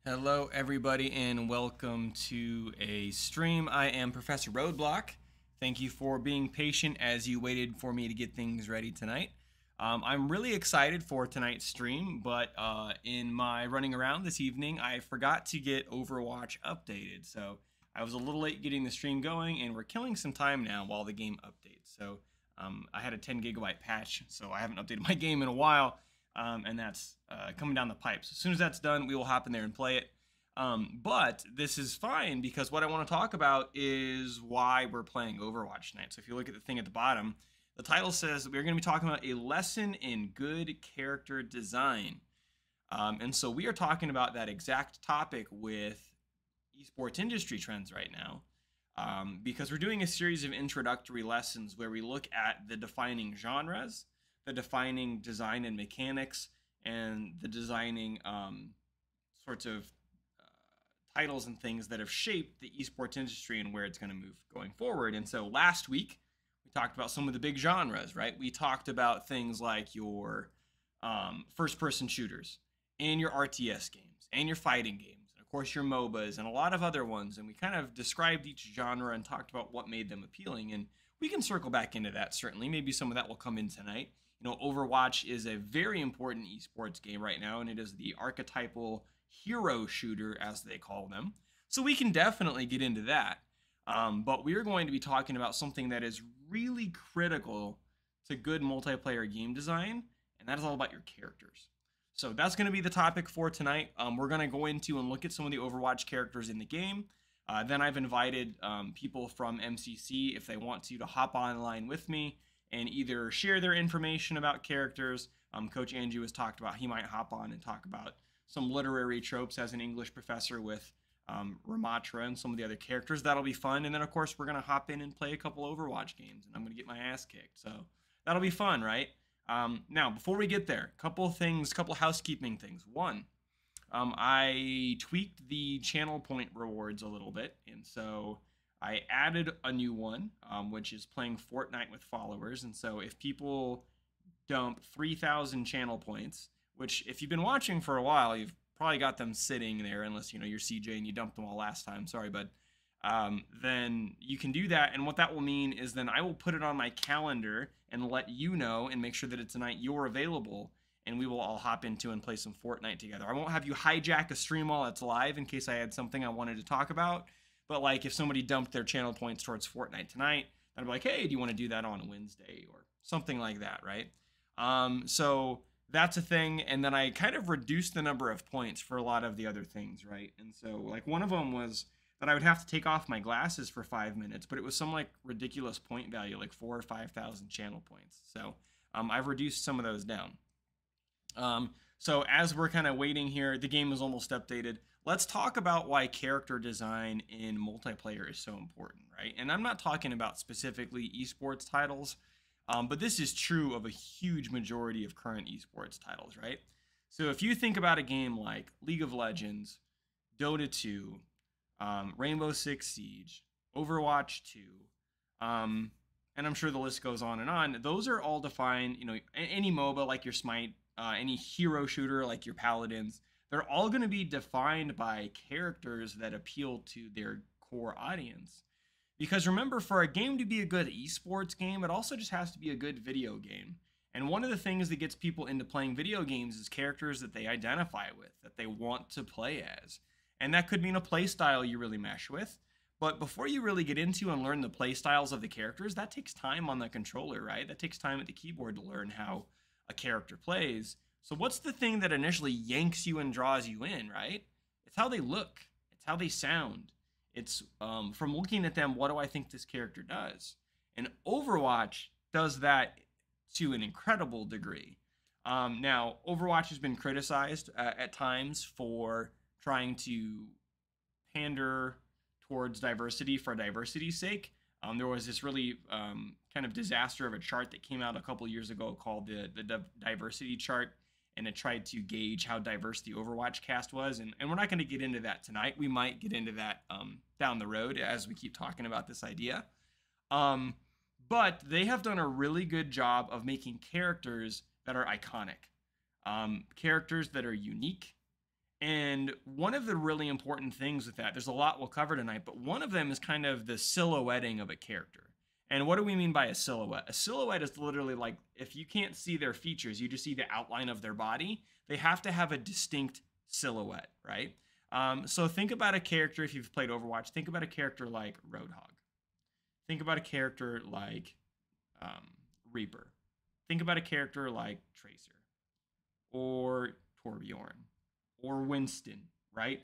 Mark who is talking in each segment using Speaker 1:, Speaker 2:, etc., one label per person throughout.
Speaker 1: Hello, everybody, and welcome to a stream. I am Professor Roadblock. Thank you for being patient as you waited for me to get things ready tonight. I'm really excited for tonight's stream, but in my running around this evening, I forgot to get Overwatch updated. So I was a little late getting the stream going, and we're killing some time now while the game updates. So I had a 10 gigabyte patch, so I haven't updated my game in a while. And that's coming down the pipes. As soon as that's done, we will hop in there and play it. But this is fine because what I want to talk about is why we're playing Overwatch tonight. So if you look at the thing at the bottom, the title says we're going to be talking about a lesson in good character design. And so we are talking about that exact topic with esports industry trends right now. Because we're doing a series of introductory lessons where we look at the defining genres, the defining design and mechanics, and the designing sorts of titles and things that have shaped the esports industry and where it's going to move going forward. And so last week, we talked about some of the big genres, right? We talked about things like your first-person shooters and your RTS games and your fighting games, and of course your MOBAs and a lot of other ones. And we kind of described each genre and talked about what made them appealing. And we can circle back into that, certainly. Maybe some of that will come in tonight. You know, Overwatch is a very important esports game right now, and it is the archetypal hero shooter, as they call them. So we can definitely get into that. But we are going to be talking about something that is really critical to good multiplayer game design, and that is all about your characters. So that's going to be the topic for tonight. We're going to go into and look at some of the Overwatch characters in the game. Then I've invited people from MCC, if they want to hop online with me and either share their information about characters. Coach Andrew has talked about he might hop on and talk about some literary tropes as an English professor with Ramattra and some of the other characters. That'll be fun. And then, of course, we're going to hop in and play a couple Overwatch games, and I'm going to get my ass kicked. So that'll be fun, right? Now, before we get there, couple housekeeping things. One, I tweaked the channel point rewards a little bit, and so I added a new one, which is playing Fortnite with followers. And so if people dump 3,000 channel points, which if you've been watching for a while, you've probably got them sitting there, unless, you know, you're CJ and you dumped them all last time. Sorry, bud. Then you can do that. And what that will mean is then I will put it on my calendar and let you know and make sure that it's a night you're available, and we will all hop into and play some Fortnite together. I won't have you hijack a stream while it's live in case I had something I wanted to talk about. But like if somebody dumped their channel points towards Fortnite tonight, I'd be like, hey, do you want to do that on Wednesday or something like that, right? So that's a thing. And then I kind of reduced the number of points for a lot of the other things, right? And so like one of them was that I would have to take off my glasses for 5 minutes, but it was some like ridiculous point value, like 4,000 or 5,000 channel points. So I've reduced some of those down. So as we're kind of waiting here, the game is almost updated. Let's talk about why character design in multiplayer is so important, right? And I'm not talking about specifically esports titles, but this is true of a huge majority of current esports titles, right? So if you think about a game like League of Legends, Dota 2, Rainbow Six Siege, Overwatch 2, and I'm sure the list goes on, those are all defined, you know, any MOBA like your Smite, any hero shooter like your Paladins, they're all going to be defined by characters that appeal to their core audience. Because remember, for a game to be a good esports game, it also just has to be a good video game. And one of the things that gets people into playing video games is characters that they identify with, that they want to play as. And that could mean a play style you really mesh with. But before you really get into and learn the play styles of the characters, that takes time on the controller, right? That takes time at the keyboard to learn how a character plays. So what's the thing that initially yanks you and draws you in, right? It's how they look. It's how they sound. It's from looking at them, what do I think this character does? And Overwatch does that to an incredible degree. Now, Overwatch has been criticized at times for trying to pander towards diversity for diversity's sake. There was this really kind of disaster of a chart that came out a couple years ago called the diversity chart, and it tried to gauge how diverse the Overwatch cast was. And we're not going to get into that tonight. We might get into that down the road as we keep talking about this idea. But they have done a really good job of making characters that are iconic, characters that are unique, And one of the really important things with that, there's a lot we'll cover tonight, but one of them is kind of the silhouetting of a character. And what do we mean by a silhouette? A silhouette is literally like if you can't see their features, you just see the outline of their body, they have to have a distinct silhouette, right? So think about a character, if you've played Overwatch, think about a character like Roadhog. Think about a character like Reaper. Think about a character like Tracer or Torbjorn or Winston, right?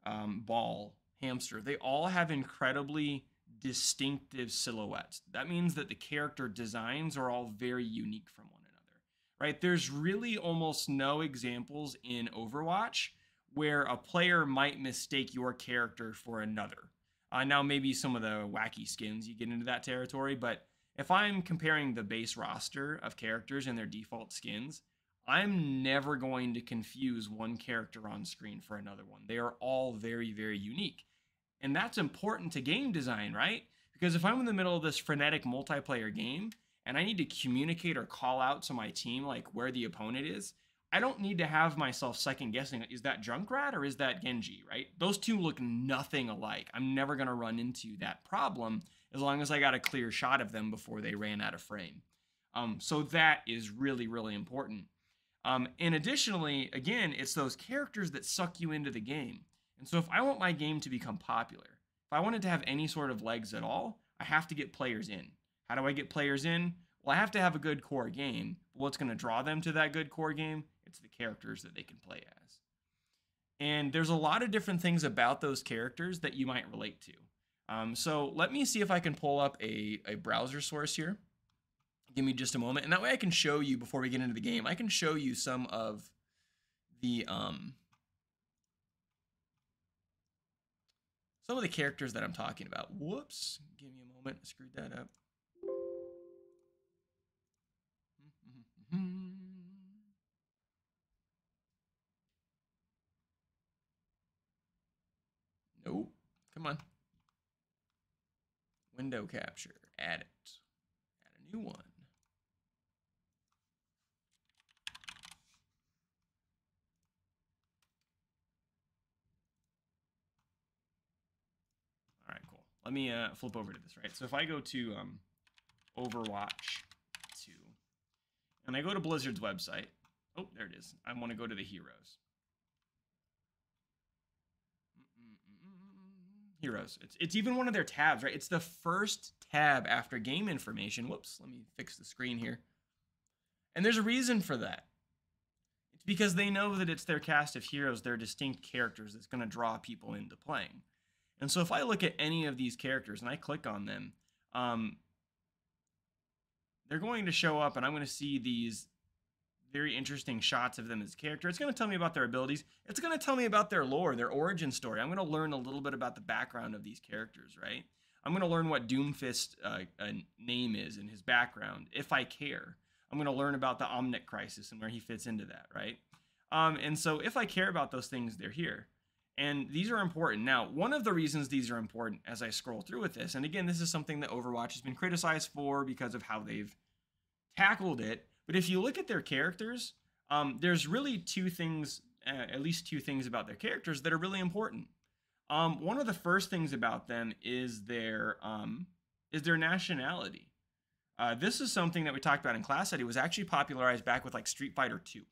Speaker 1: Ball, Hamster. They all have incredibly distinctive silhouettes. That means that the character designs are all very unique from one another, right? There's really almost no examples in Overwatch where a player might mistake your character for another. Now, maybe some of the wacky skins you get into that territory, but if I'm comparing the base roster of characters and their default skins, I'm never going to confuse one character on screen for another one. They are all very, very unique. And that's important to game design, right? Because if I'm in the middle of this frenetic multiplayer game and I need to communicate or call out to my team like where the opponent is, I don't need to have myself second guessing, is that Junkrat or is that Genji, right? Those two look nothing alike. I'm never going to run into that problem as long as I got a clear shot of them before they ran out of frame. So that is really, really important. And additionally, again, it's those characters that suck you into the game. And so if I want my game to become popular, if I want it to have any sort of legs at all, I have to get players in. How do I get players in? Well, I have to have a good core game. What's going to draw them to that good core game? It's the characters that they can play as. And there's a lot of different things about those characters that you might relate to. So let me see if I can pull up a browser source here. Give me just a moment. And that way I can show you, before we get into the game, I can show you some of the characters that I'm talking about. Whoops. Give me a moment. I screwed that up. Nope. Come on. Window capture. Add it. Add a new one. All right, cool. Let me flip over to this, right? So if I go to Overwatch 2, and I go to Blizzard's website, oh, there it is. I want to go to the heroes. Heroes. It's even one of their tabs, right? It's the first tab after game information. Whoops, let me fix the screen here. And there's a reason for that. It's because they know that it's their cast of heroes, their distinct characters that's going to draw people into playing. And so if I look at any of these characters and I click on them, they're going to show up and I'm going to see these very interesting shots of them as a character. It's going to tell me about their abilities. It's going to tell me about their lore, their origin story. I'm going to learn a little bit about the background of these characters, right? I'm going to learn what Doomfist's name is and his background, if I care. I'm going to learn about the Omnic Crisis and where he fits into that, right? And so if I care about those things, they're here. And these are important. Now, one of the reasons these are important as I scroll through with this, and again, this is something that Overwatch has been criticized for because of how they've tackled it. But if you look at their characters, there's really two things, at least two things about their characters that are really important. One of the first things about them is their nationality. This is something that we talked about in class study. Was actually popularized back with like Street Fighter 2,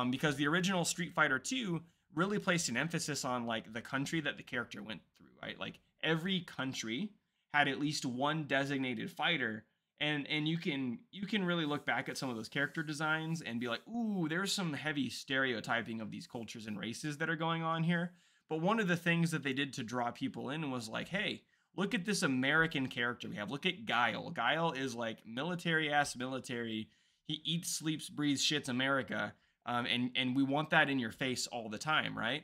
Speaker 1: because the original Street Fighter 2 really placed an emphasis on like the country that the character went through, right? Like every country had at least one designated fighter. And you can really look back at some of those character designs and be like, ooh, there's some heavy stereotyping of these cultures and races that are going on here. But one of the things that they did to draw people in was like, hey, look at this American character we have. Look at Guile. Guile is like military-ass military. He eats, sleeps, breathes, shits America. And we want that in your face all the time, right?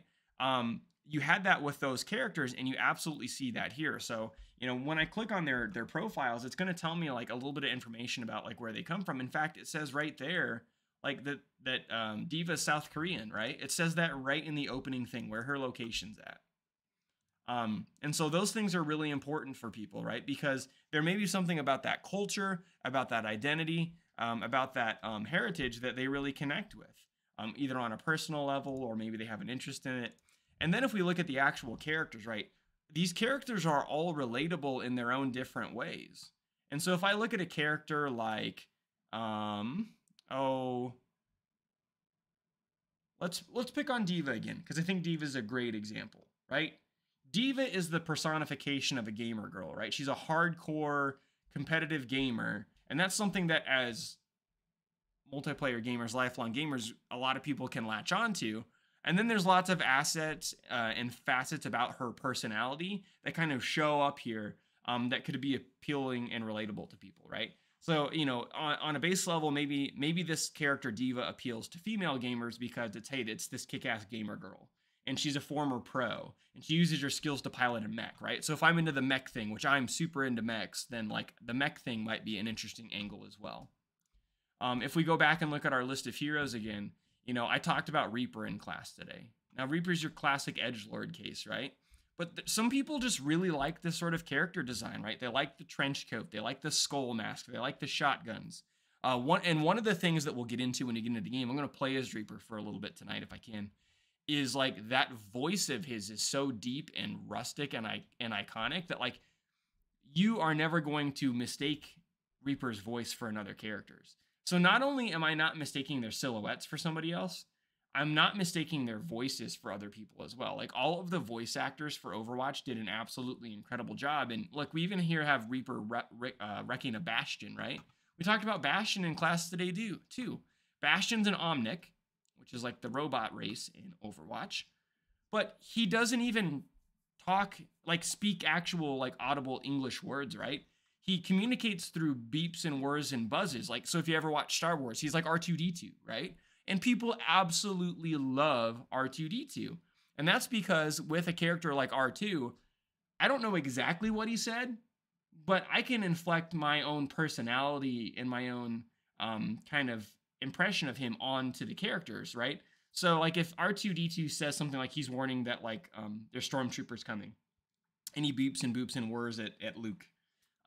Speaker 1: You had that with those characters, and you absolutely see that here. So, you know, when I click on their profiles, it's going to tell me like a little bit of information about like where they come from. In fact, it says right there, like that Diva's South Korean, right? It says that right in the opening thing where her location's at. And so those things are really important for people, right? Because there may be something about that culture, about that identity, about that heritage that they really connect with. either on a personal level or maybe they have an interest in it. And then if we look at the actual characters, right, these characters are all relatable in their own different ways. And so if I look at a character like, oh, let's pick on Diva again, because I think Diva is a great example, right? Diva is the personification of a gamer girl, right? She's a hardcore competitive gamer, and that's something that as multiplayer gamers, lifelong gamers, a lot of people can latch onto. And then there's lots of assets and facets about her personality that kind of show up here that could be appealing and relatable to people, right? So, you know, on a base level, maybe this character Diva appeals to female gamers because it's this kick-ass gamer girl, and she's a former pro, and she uses her skills to pilot a mech, right? So if I'm into the mech thing, which I'm super into mechs, then like the mech thing might be an interesting angle as well. If we go back and look at our list of heroes again, you know, I talked about Reaper in class today. Now, Reaper's your classic edgelord case, right? But some people just really like this sort of character design, right? They like the trench coat, they like the skull mask, they like the shotguns. One of the things that we'll get into when we get into the game, I'm going to play as Reaper for a little bit tonight if I can, is like that voice of his is so deep and rustic and iconic that like you are never going to mistake Reaper's voice for another character's. So not only am I not mistaking their silhouettes for somebody else, I'm not mistaking their voices for other people as well. Like all of the voice actors for Overwatch did an absolutely incredible job. And look, we even here have Reaper wrecking a Bastion, right? We talked about Bastion in class today too. Bastion's an Omnic, which is like the robot race in Overwatch, but he doesn't even speak actual like audible English words, right? He communicates through beeps and whirs and buzzes. Like, so if you ever watch Star Wars, he's like R2-D2, right? And people absolutely love R2-D2. And that's because with a character like R2, I don't know exactly what he said, but I can inflect my own personality and my own kind of impression of him onto the characters, right? So like if R2-D2 says something like he's warning that like there's stormtroopers coming, and he beeps and boops and whirs at Luke,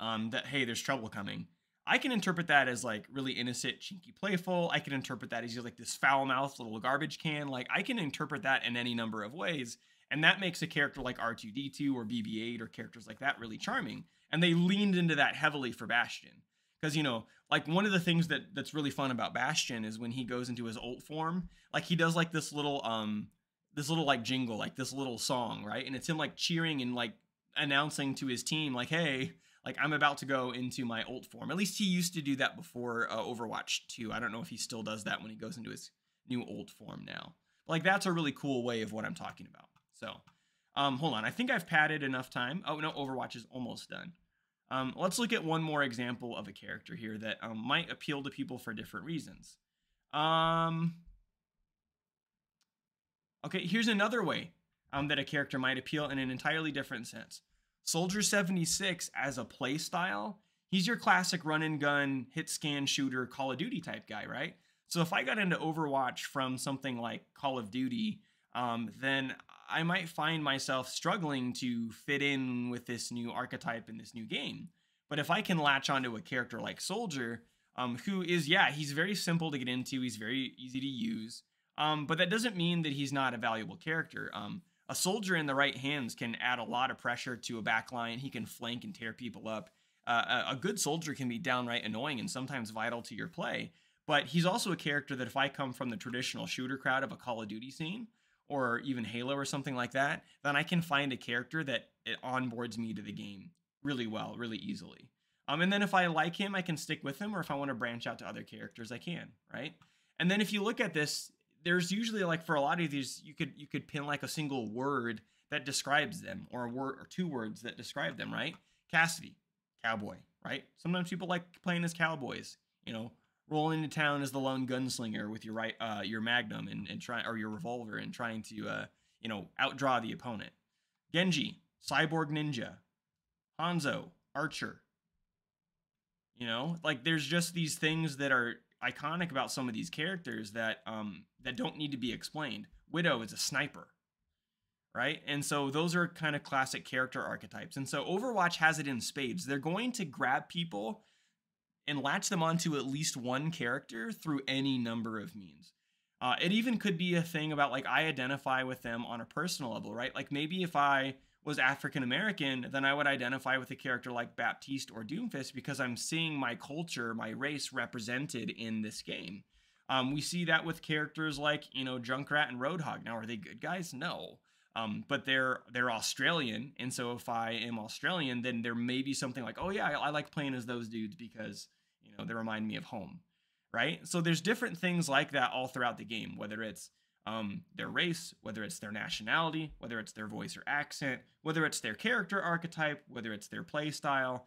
Speaker 1: that, hey, there's trouble coming. I can interpret that as like really innocent, cheeky, playful. I can interpret that as like this foul-mouthed little garbage can. Like I can interpret that in any number of ways. And that makes a character like R2-D2 or BB-8 or characters like that really charming. And they leaned into that heavily for Bastion. Because, you know, like one of the things that's really fun about Bastion is when he goes into his ult form, like he does like this little like jingle, like this little song, right? And it's him like cheering and like announcing to his team like, hey, like I'm about to go into my ult form. At least he used to do that before Overwatch 2. I don't know if he still does that when he goes into his new ult form now. But like that's a really cool way of what I'm talking about. So hold on, I think I've padded enough time. Oh no, Overwatch is almost done. Let's look at one more example of a character here that might appeal to people for different reasons. Okay, here's another way that a character might appeal in an entirely different sense. Soldier 76 as a play style, he's your classic run and gun, hit scan shooter, Call of Duty type guy, right? So if I got into Overwatch from something like Call of Duty, then I might find myself struggling to fit in with this new archetype in this new game. But if I can latch onto a character like Soldier, who is, yeah, he's very simple to get into, he's very easy to use, but that doesn't mean that he's not a valuable character. A Soldier in the right hands can add a lot of pressure to a backline. He can flank and tear people up. A good Soldier can be downright annoying and sometimes vital to your play, but he's also a character that if I come from the traditional shooter crowd of a Call of Duty scene, or even Halo or something like that, then I can find a character that it onboards me to the game really well, really easily. And then if I like him, I can stick with him, or if I want to branch out to other characters, I can, right? And then if you look at this, there's usually like for a lot of these, you could pin like a single word that describes them, or a word or two words that describe them, right? Cassidy, cowboy, right? Sometimes people like playing as cowboys, you know, rolling into town as the lone gunslinger with your magnum and try, or your revolver, and trying to you know, outdraw the opponent. Genji, cyborg ninja. Hanzo, archer. You know, like there's just these things that are iconic about some of these characters that that don't need to be explained. Widow is a sniper, right? And so those are kind of classic character archetypes. And so Overwatch has it in spades. They're going to grab people and latch them onto at least one character through any number of means. It even could be a thing about like I identify with them on a personal level, right? Like maybe if I was African American, then I would identify with a character like Baptiste or Doomfist because I'm seeing my culture, my race represented in this game. We see that with characters like Junkrat and Roadhog. Now, are they good guys? No, but they're Australian, and so if I am Australian, then there may be something like, oh yeah, I like playing as those dudes because they remind me of home, right? So there's different things like that all throughout the game, whether it's their race, whether it's their nationality, whether it's their voice or accent, whether it's their character archetype, whether it's their play style,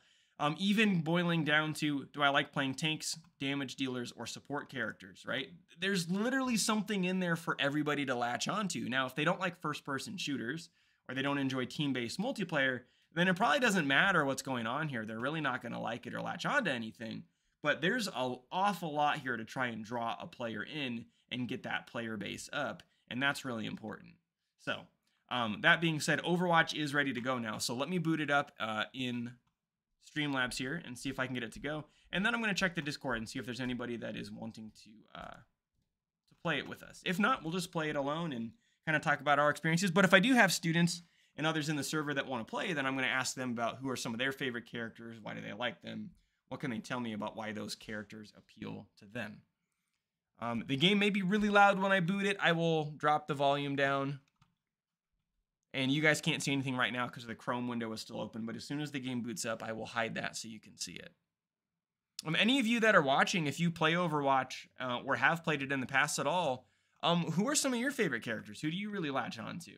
Speaker 1: even boiling down to, do I like playing tanks, damage dealers, or support characters, right? There's literally something in there for everybody to latch onto. Now, if they don't like first-person shooters, or they don't enjoy team-based multiplayer, then it probably doesn't matter what's going on here. They're really not going to like it or latch onto anything. But there's an awful lot here to try and draw a player in and get that player base up, and that's really important. So, that being said, Overwatch is ready to go now. So let me boot it up in Streamlabs here and see if I can get it to go. And then I'm going to check the Discord and see if there's anybody that is wanting to play it with us. If not, we'll just play it alone and kind of talk about our experiences. But if I do have students and others in the server that want to play, then I'm going to ask them about who are some of their favorite characters, why do they like them, what can they tell me about why those characters appeal to them. The game may be really loud when I boot it. I will drop the volume down. And you guys can't see anything right now because the Chrome window is still open. But as soon as the game boots up, I will hide that so you can see it. Any of you that are watching, if you play Overwatch or have played it in the past at all, who are some of your favorite characters? Who do you really latch on to?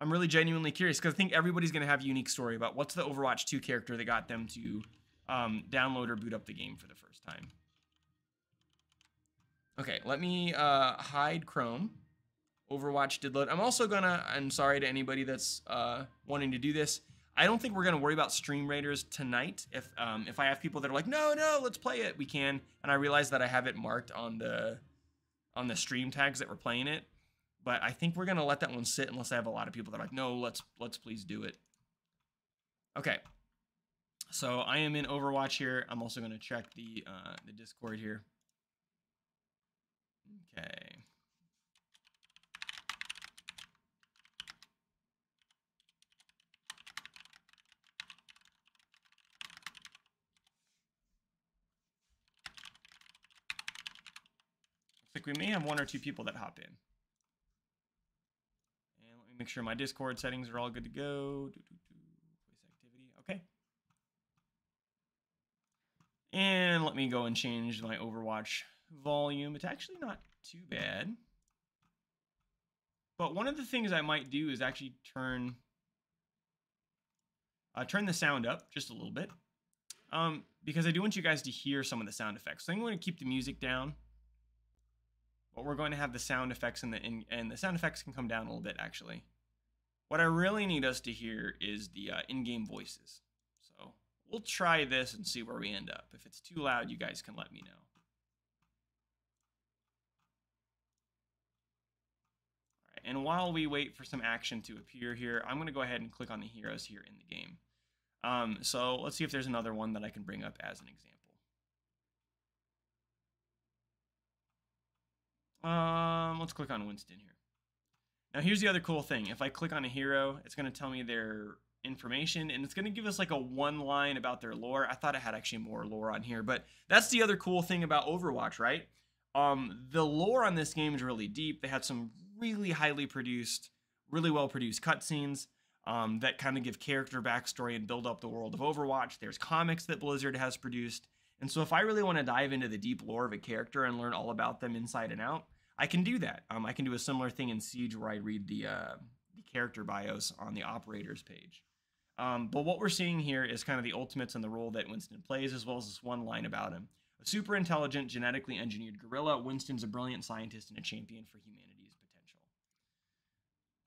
Speaker 1: I'm really genuinely curious because I think everybody's going to have a unique story about what's the Overwatch 2 character that got them to download or boot up the game for the first time. Okay, let me hide Chrome. Overwatch did load. I'm also gonna, I'm sorry to anybody that's wanting to do this. I don't think we're gonna worry about stream raiders tonight. If I have people that are like, no, let's play it, we can. And I realize that I have it marked on the stream tags that we're playing it. But I think we're gonna let that one sit unless I have a lot of people that are like, no, let's please do it. Okay. So I am in Overwatch here. I'm also gonna check the Discord here. Okay. Looks like we may have one or two people that hop in. And let me make sure my Discord settings are all good to go. Voice activity. Okay. And let me go and change my Overwatch volume. It's actually not too bad. But one of the things I might do is actually turn the sound up just a little bit. Because I do want you guys to hear some of the sound effects. So I'm going to keep the music down. But we're going to have the sound effects and the sound effects can come down a little bit actually. What I really need us to hear is the in-game voices. So we'll try this and see where we end up. If it's too loud, you guys can let me know. All right, and while we wait for some action to appear here, I'm going to go ahead and click on the heroes here in the game. So let's see if there's another one that I can bring up as an example. Let's click on Winston here. Now here's the other cool thing. If I click on a hero, it's going to tell me their information, and it's going to give us like a one line about their lore. I thought it had actually more lore on here, but that's the other cool thing about Overwatch, right? The lore on this game is really deep. They had some really highly produced, really well produced cutscenes that kind of give character backstory and build up the world of Overwatch. There's comics that Blizzard has produced. And so if I really want to dive into the deep lore of a character and learn all about them inside and out, I can do that. I can do a similar thing in Siege where I read the character bios on the operators page. But what we're seeing here is kind of the ultimates and the role that Winston plays, as well as this one line about him. A super intelligent, genetically engineered gorilla, Winston's a brilliant scientist and a champion for humanity's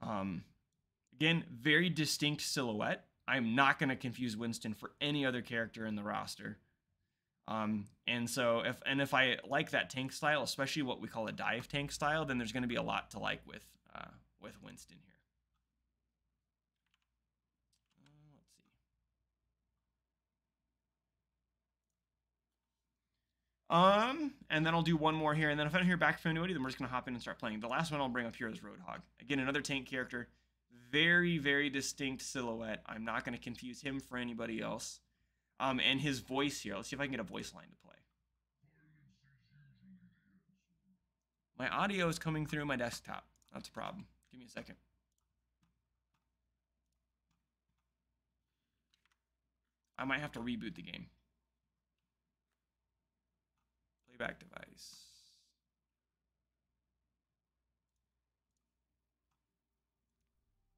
Speaker 1: potential. Again, very distinct silhouette. I'm not going to confuse Winston for any other character in the roster. And so if I like that tank style, especially what we call a dive tank style, then there's going to be a lot to like with Winston here. Let's And then I'll do one more here, and then if I don't hear back from anybody, then we're just gonna hop in and start playing. The last one I'll bring up here is Roadhog. Again, another tank character, very, very distinct silhouette. I'm not gonna confuse him for anybody else. And his voice here. Let's see if I can get a voice line to play. My audio is coming through my desktop. That's a problem. Give me a second. I might have to reboot the game. Playback device.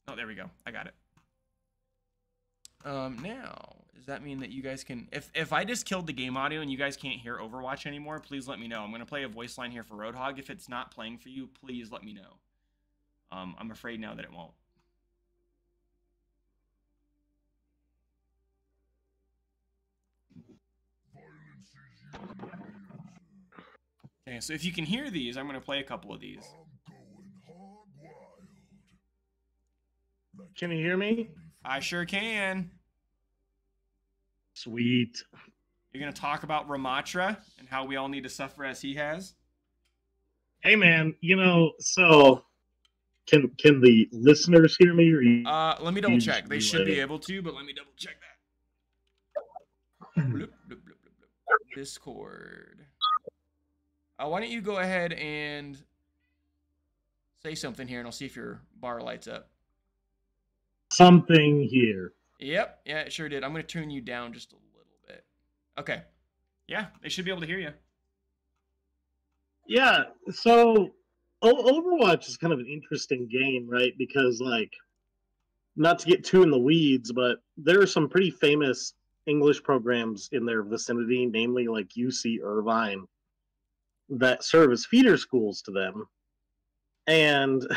Speaker 1: Oh, there we go. I got it. Now, does that mean that you guys can... If I just killed the game audio and you guys can't hear Overwatch anymore, please let me know. I'm going to play a voice line here for Roadhog. If it's not playing for you, please let me know. I'm afraid now that it won't. Okay, so if you can hear these, I'm going to play a couple of these.
Speaker 2: Can you hear me?
Speaker 1: I sure can.
Speaker 2: Sweet.
Speaker 1: You're going to talk about Ramattra and how we all need to suffer as he has?
Speaker 2: Hey, man, so can the listeners hear me? Or
Speaker 1: let me double check. They should be able to, but let me double check that. Bloop, bloop, bloop, bloop, bloop. Discord. Why don't you go ahead and say something here, and I'll see if your bar lights up.
Speaker 2: Something here.
Speaker 1: Yep, yeah, it sure did. I'm going to turn you down just a little bit. Okay. Yeah, they should be able to hear you.
Speaker 2: Yeah, so Overwatch is kind of an interesting game, right? Because, like, not to get too in the weeds, but there are some pretty famous English programs in their vicinity, namely like UC Irvine, that serve as feeder schools to them. And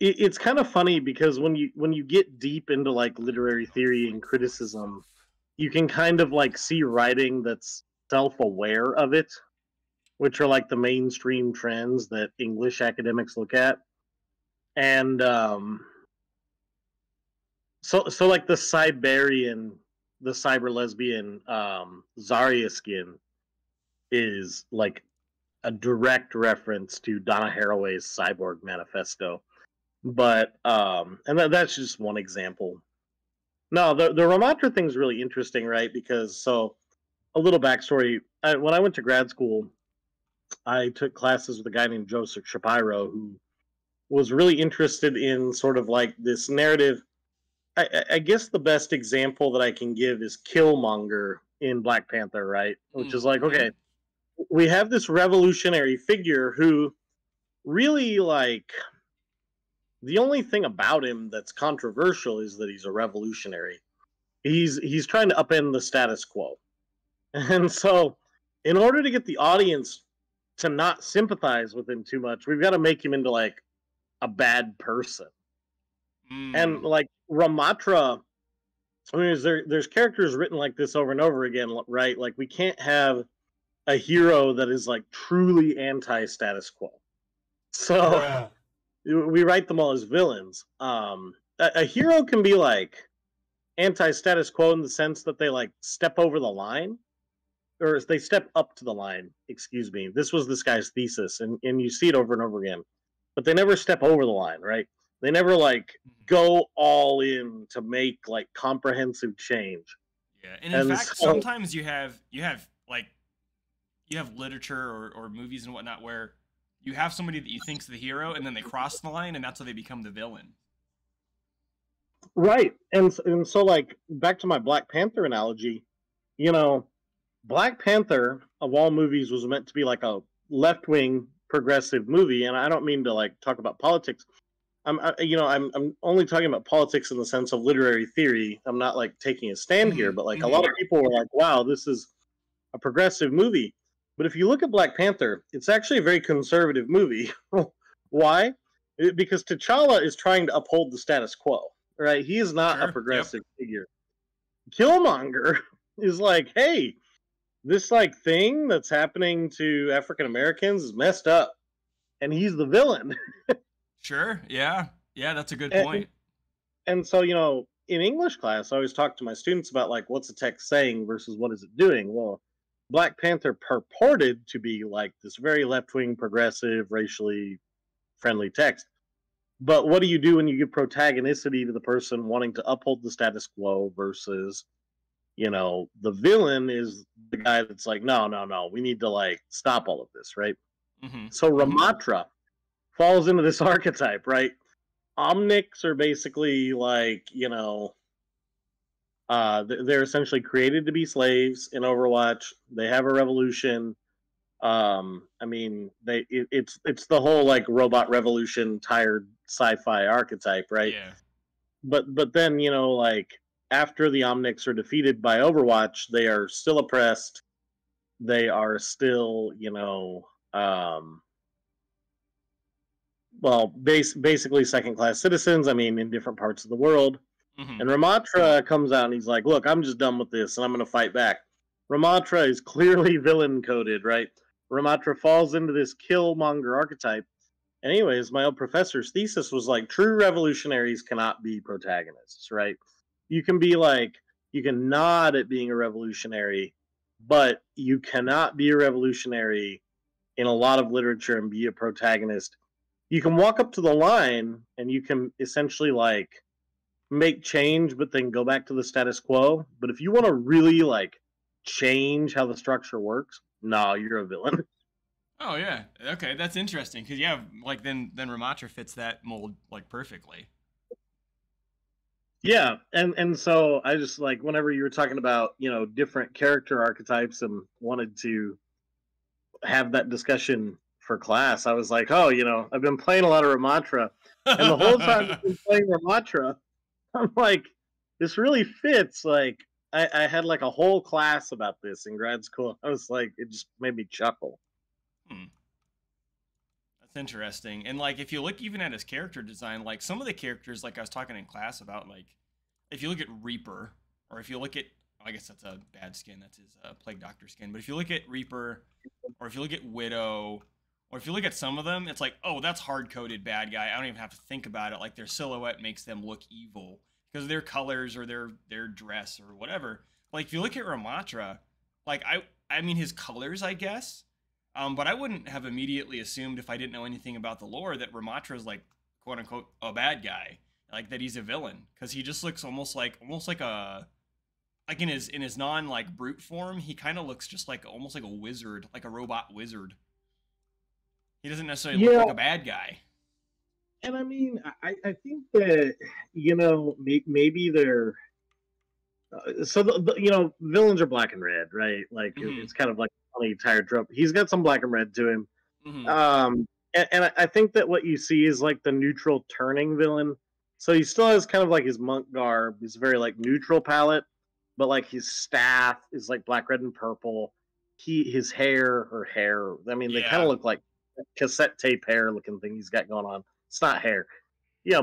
Speaker 2: it's kind of funny because when you get deep into like literary theory and criticism, you can kind of like see writing that's self-aware of it, which are like the mainstream trends that English academics look at. And so like the cyber lesbian Zarya skin is like a direct reference to Donna Haraway's Cyborg Manifesto. But and that's just one example. No, the Ramattra thing's really interesting, right? Because so a little backstory: when I went to grad school, I took classes with a guy named Joseph Shapiro, who was really interested in sort of like this narrative. I guess the best example that I can give is Killmonger in Black Panther, right? Which is like, okay, we have this revolutionary figure who really like the only thing about him that's controversial is that he's a revolutionary. He's trying to upend the status quo. And so in order to get the audience to not sympathize with him too much, we've got to make him into like a bad person. And like Ramattra, I mean, there's characters written like this over and over again, right? Like we can't have a hero that is like truly anti-status quo. So we write them all as villains. A hero can be like anti-status quo in the sense that they like step over the line, or they step up to the line. Excuse me. This was this guy's thesis, and you see it over and over again. But they never step over the line, right? They never like go all in to make like comprehensive change.
Speaker 1: Yeah, and in fact, so, sometimes you have literature or movies and whatnot where you have somebody that you think's the hero, and then they cross the line, and that's how they become the villain.
Speaker 2: Right, and so like back to my Black Panther analogy, Black Panther of all movies was meant to be like a left-wing progressive movie, and I don't mean to like talk about politics. I'm only talking about politics in the sense of literary theory. I'm not like taking a stand here, but like a lot of people were like, "Wow, this is a progressive movie." But if you look at Black Panther, it's actually a very conservative movie. Why? Because T'Challa is trying to uphold the status quo, right? He is not a progressive figure. Killmonger is like, hey, this like thing that's happening to African Americans is messed up, and he's the villain.
Speaker 1: Sure, yeah, that's a good point.
Speaker 2: And so, in English class, I always talk to my students about like what's the text saying versus what is it doing. Well, Black Panther purported to be like this very left wing, progressive, racially friendly text. But what do you do when you give protagonicity to the person wanting to uphold the status quo versus, the villain is the guy that's like, no, no, no, we need to like stop all of this, right?
Speaker 1: Mm-hmm.
Speaker 2: So
Speaker 1: Mm-hmm.
Speaker 2: Ramattra falls into this archetype, right? Omnics are basically like, they're essentially created to be slaves in Overwatch. They have a revolution. I mean, it's the whole like robot revolution, tired sci-fi archetype, right?
Speaker 1: Yeah.
Speaker 2: But then like after the Omnics are defeated by Overwatch, they are still oppressed. They are still, well, basically second class citizens. I mean, in different parts of the world.
Speaker 1: Mm-hmm.
Speaker 2: And Ramattra comes out and he's like, "Look, I'm just done with this, and I'm going to fight back." Ramattra is clearly villain coded, right? Ramattra falls into this Killmonger archetype. Anyways, my old professor's thesis was like, true revolutionaries cannot be protagonists, right? You can be like, you can nod at being a revolutionary, but you cannot be a revolutionary in a lot of literature and be a protagonist. You can walk up to the line and you can essentially like make change, but then go back to the status quo. But if you want to really like change how the structure works, no, you're a villain.
Speaker 1: Oh yeah. Okay, that's interesting because yeah, like then Ramattra fits that mold like perfectly.
Speaker 2: Yeah, and so I just like whenever you were talking about different character archetypes and wanted to have that discussion for class, I was like, oh, I've been playing a lot of Ramattra, and the whole time I've been playing Ramattra, I'm like, this really fits. Like, I had like a whole class about this in grad school. I was like, it just made me chuckle.
Speaker 1: Hmm. That's interesting. And like if you look even at his character design, like some of the characters like I was talking in class about like if you look at Reaper or if you look at I guess that's a bad skin, that's his plague doctor skin. But if you look at Reaper or if you look at Widow or if you look at some of them, it's like, "Oh, that's hard-coded bad guy. I don't even have to think about it. Like their silhouette makes them look evil because of their colors or their dress or whatever." Like if you look at Ramatra, like I mean his colors, I guess. But I wouldn't have immediately assumed if I didn't know anything about the lore that Ramatra is like quote unquote a bad guy, like that he's a villain, because he just looks almost like a like in his non like brute form, he kind of looks just like almost like a wizard, like a robot wizard. He doesn't necessarily look
Speaker 2: Yeah,
Speaker 1: like a bad guy.
Speaker 2: and I mean, I think that maybe they're so villains are black and red, right? Like
Speaker 1: Mm-hmm.
Speaker 2: it's kind of like a funny tired trope. He's got some black and red to him.
Speaker 1: Mm-hmm.
Speaker 2: And I think that what you see is like the neutral turning villain. So he still has kind of like his monk garb, his very like neutral palette, but like his staff is like black, red, and purple. His hair. I mean, they kind of
Speaker 1: Yeah.
Speaker 2: look like cassette tape hair looking thing he's got going on. It's not hair.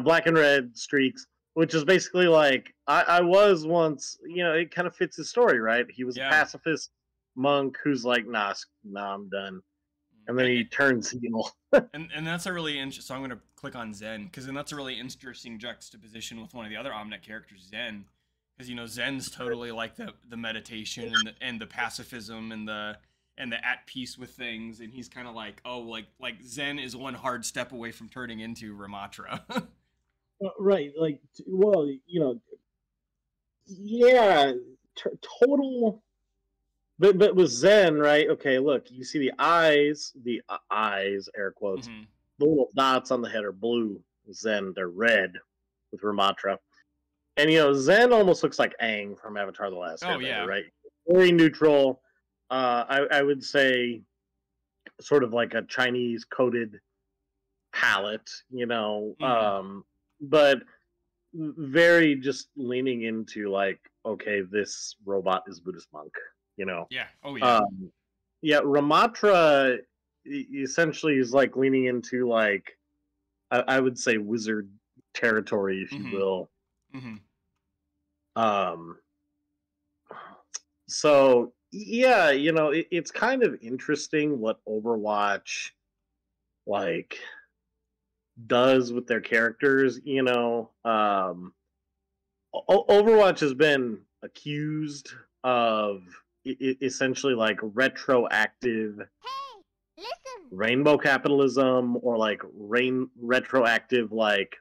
Speaker 2: Black and red streaks, which is basically like I was once. It kind of fits his story, right? He was a
Speaker 1: Yeah.
Speaker 2: pacifist monk who's like, nah, I'm done, and then
Speaker 1: And,
Speaker 2: he turns heel.
Speaker 1: and that's a really interesting. So I'm going to click on Zen because then that's a really interesting juxtaposition with one of the other Omnet characters, Zen, because Zen's totally like the meditation and the pacifism and the at peace with things, and he's kind of like, oh, like Zen is one hard step away from turning into Ramatra.
Speaker 2: Right, like, well, yeah, total. But with Zen, right? Okay, look, you see the eyes, air quotes,
Speaker 1: Hmm.
Speaker 2: the little dots on the head are blue. Zen, they're red with Ramatra. And Zen almost looks like Aang from Avatar: The Last
Speaker 1: Oh
Speaker 2: Airbender,
Speaker 1: yeah.
Speaker 2: right? Very neutral. I would say sort of like a Chinese coded palette,
Speaker 1: Hmm.
Speaker 2: but very just leaning into like, okay, this robot is Buddhist monk, you know.
Speaker 1: Yeah. Oh yeah.
Speaker 2: Um, yeah, Ramatra essentially is like leaning into like I would say wizard territory, if you
Speaker 1: Hmm.
Speaker 2: will.
Speaker 1: Hmm.
Speaker 2: Um, so yeah, it's kind of interesting what Overwatch like does with their characters. Overwatch has been accused of essentially like retroactive rainbow capitalism, or like retroactive like